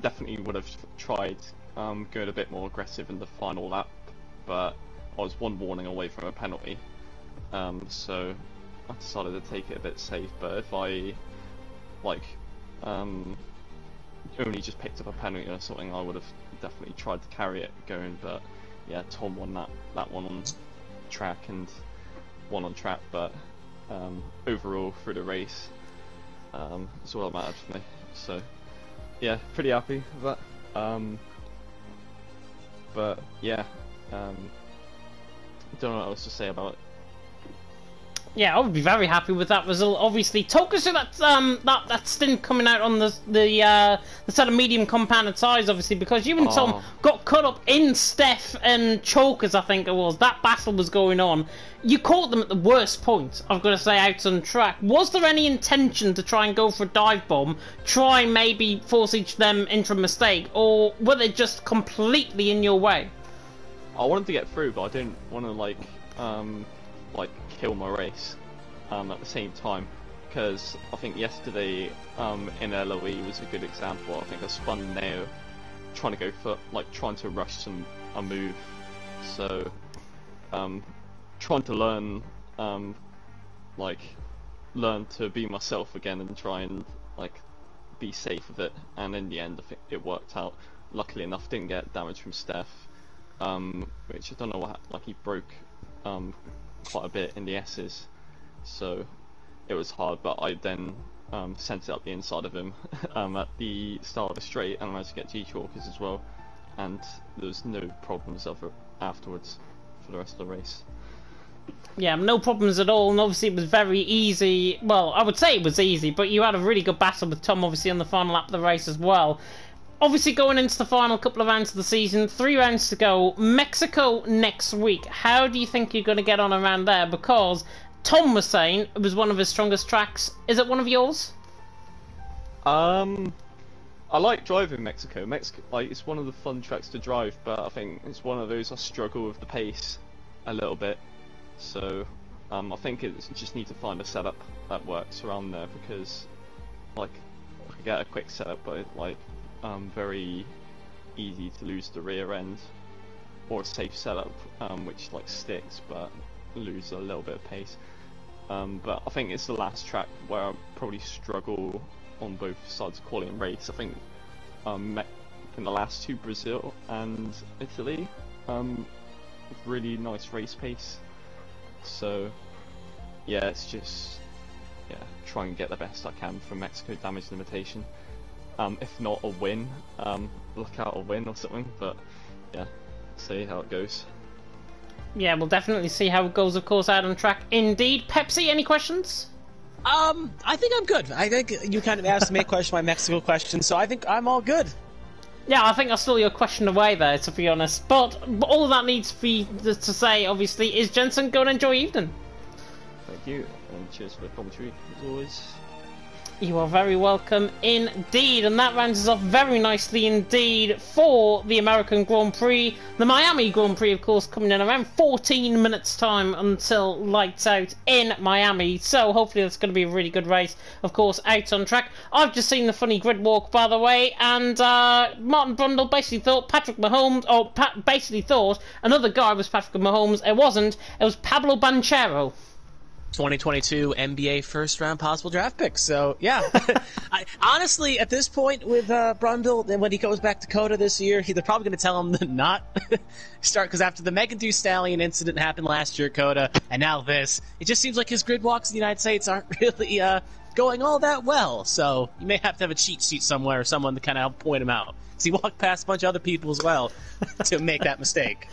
definitely would have tried going a bit more aggressive in the final lap, but I was 1 warning away from a penalty, so I decided to take it a bit safe. But if I only just picked up a penalty or something, I would have definitely tried to carry it going. But yeah, Tom won that one on track and 1 on track, but overall through the race, it's all that mattered for me. So yeah, pretty happy with that. But yeah, don't know what else to say about it. Yeah, I would be very happy with that result. Obviously, Tokusu, that stint coming out on the sort of medium compounded size, obviously, because you and Tom got caught up in Steph and Chokers, I think it was. That battle was going on. You caught them at the worst point, I've got to say, out on track. Was there any intention to try and go for a dive bomb, try and maybe force each of them into a mistake, or were they just completely in your way? I wanted to get through, but I didn't want to like kill my race at the same time, because I think yesterday in LOE was a good example. I think I spun Neo trying to go for trying to rush a move, so trying to learn learn to be myself again and try and be safe with it, and in the end I think it worked out. Luckily enough, didn't get damage from Steph, which I don't know what he broke quite a bit in the S's, so it was hard, but I then sent it up the inside of him at the start of the straight, and I managed to get G-Chalkers as well, and there was no problems afterwards for the rest of the race. Yeah, no problems at all, and obviously it was very easy. Well, I would say it was easy, but you had a really good battle with Tom, obviously, on the final lap of the race as well. Obviously, going into the final couple of rounds of the season, 3 rounds to go. Mexico next week. How do you think you're going to get on around there? Because Tom was saying it was one of his strongest tracks. Is it one of yours? I like driving Mexico. It's one of the fun tracks to drive, but I think it's one of those I struggle with the pace a little bit. So I think you just need to find a setup that works around there, because I could get a quick setup, but very easy to lose the rear end, or a safe setup which sticks but lose a little bit of pace. But I think it's the last track where I probably struggle on both sides of quality and race. I think in the last 2, Brazil and Italy, really nice race pace. So yeah, it's just try and get the best I can from Mexico damage limitation. If not a win, look out a win or something, but yeah, see how it goes. Yeah, we'll definitely see how it goes, of course, out on track. Indeed. Pepsi, any questions? I think I'm good. I think you kind of asked me a question, my Mexico question, so I think I'm all good. Yeah, I think I stole your question away there, to be honest. But all that needs to say, obviously, is Jensen, go and enjoy your evening. Thank you, and cheers for the commentary, as always. You are very welcome indeed, and that rounds us off very nicely indeed for the American Grand Prix. The Miami Grand Prix, of course, coming in around 14 minutes time until lights out in Miami, so hopefully that's going to be a really good race, of course, out on track. I've just seen the funny grid walk, by the way, and Martin Brundle basically thought Patrick Mahomes, or basically thought another guy was Patrick Mahomes. It wasn't, it was Pablo Banchero. 2022 NBA first round possible draft pick. So yeah, honestly, at this point with Brundle, then when he goes back to Coda this year, they're probably going to tell him to not start, because after the Megan Thee Stallion incident happened last year at Coda, and now this, it just seems like his grid walks in the United States aren't really going all that well. So you may have to have a cheat sheet somewhere, or someone to kind of help point him out, because he walked past a bunch of other people as well to make that mistake.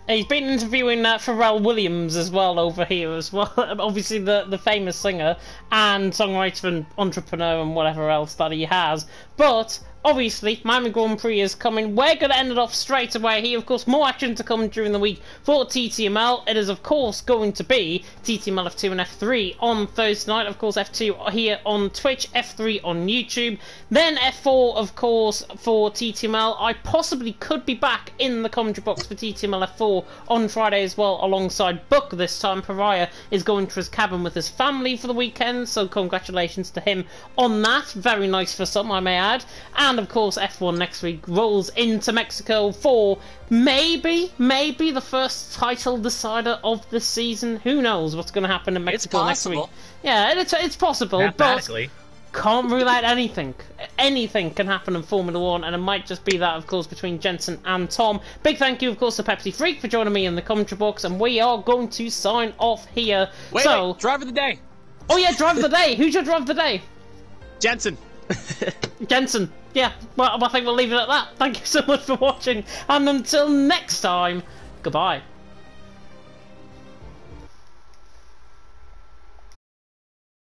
He's been interviewing Pharrell Williams as well over here as well. Obviously the famous singer and songwriter and entrepreneur and whatever else that he has. But obviously, Miami Grand Prix is coming. We're going to end it off straight away here. Of course, more action to come during the week for TTML. It is, of course, going to be TTML F2 and F3 on Thursday night. Of course, F2 here on Twitch, F3 on YouTube. Then F4, of course, for TTML. I possibly could be back in the commentary box for TTML F4 on Friday as well, alongside Buck this time. Pariah is going to his cabin with his family for the weekend, so congratulations to him on that. Very nice for some, I may add. And of course, F1 next week rolls into Mexico for maybe the first title decider of the season. Who knows what's going to happen in Mexico next week? Yeah, it's possible, but can't rule out anything. Anything can happen in Formula 1, and it might just be that, of course, between Jensen and Tom. Big thank you, of course, to Pepsi Freak for joining me in the commentary box, and we are going to sign off here. Wait, driver of the day. Oh yeah, driver of the day. Who's your driver of the day? Jensen. Jensen. Yeah, well, I think we'll leave it at that. Thank you so much for watching, and until next time, goodbye.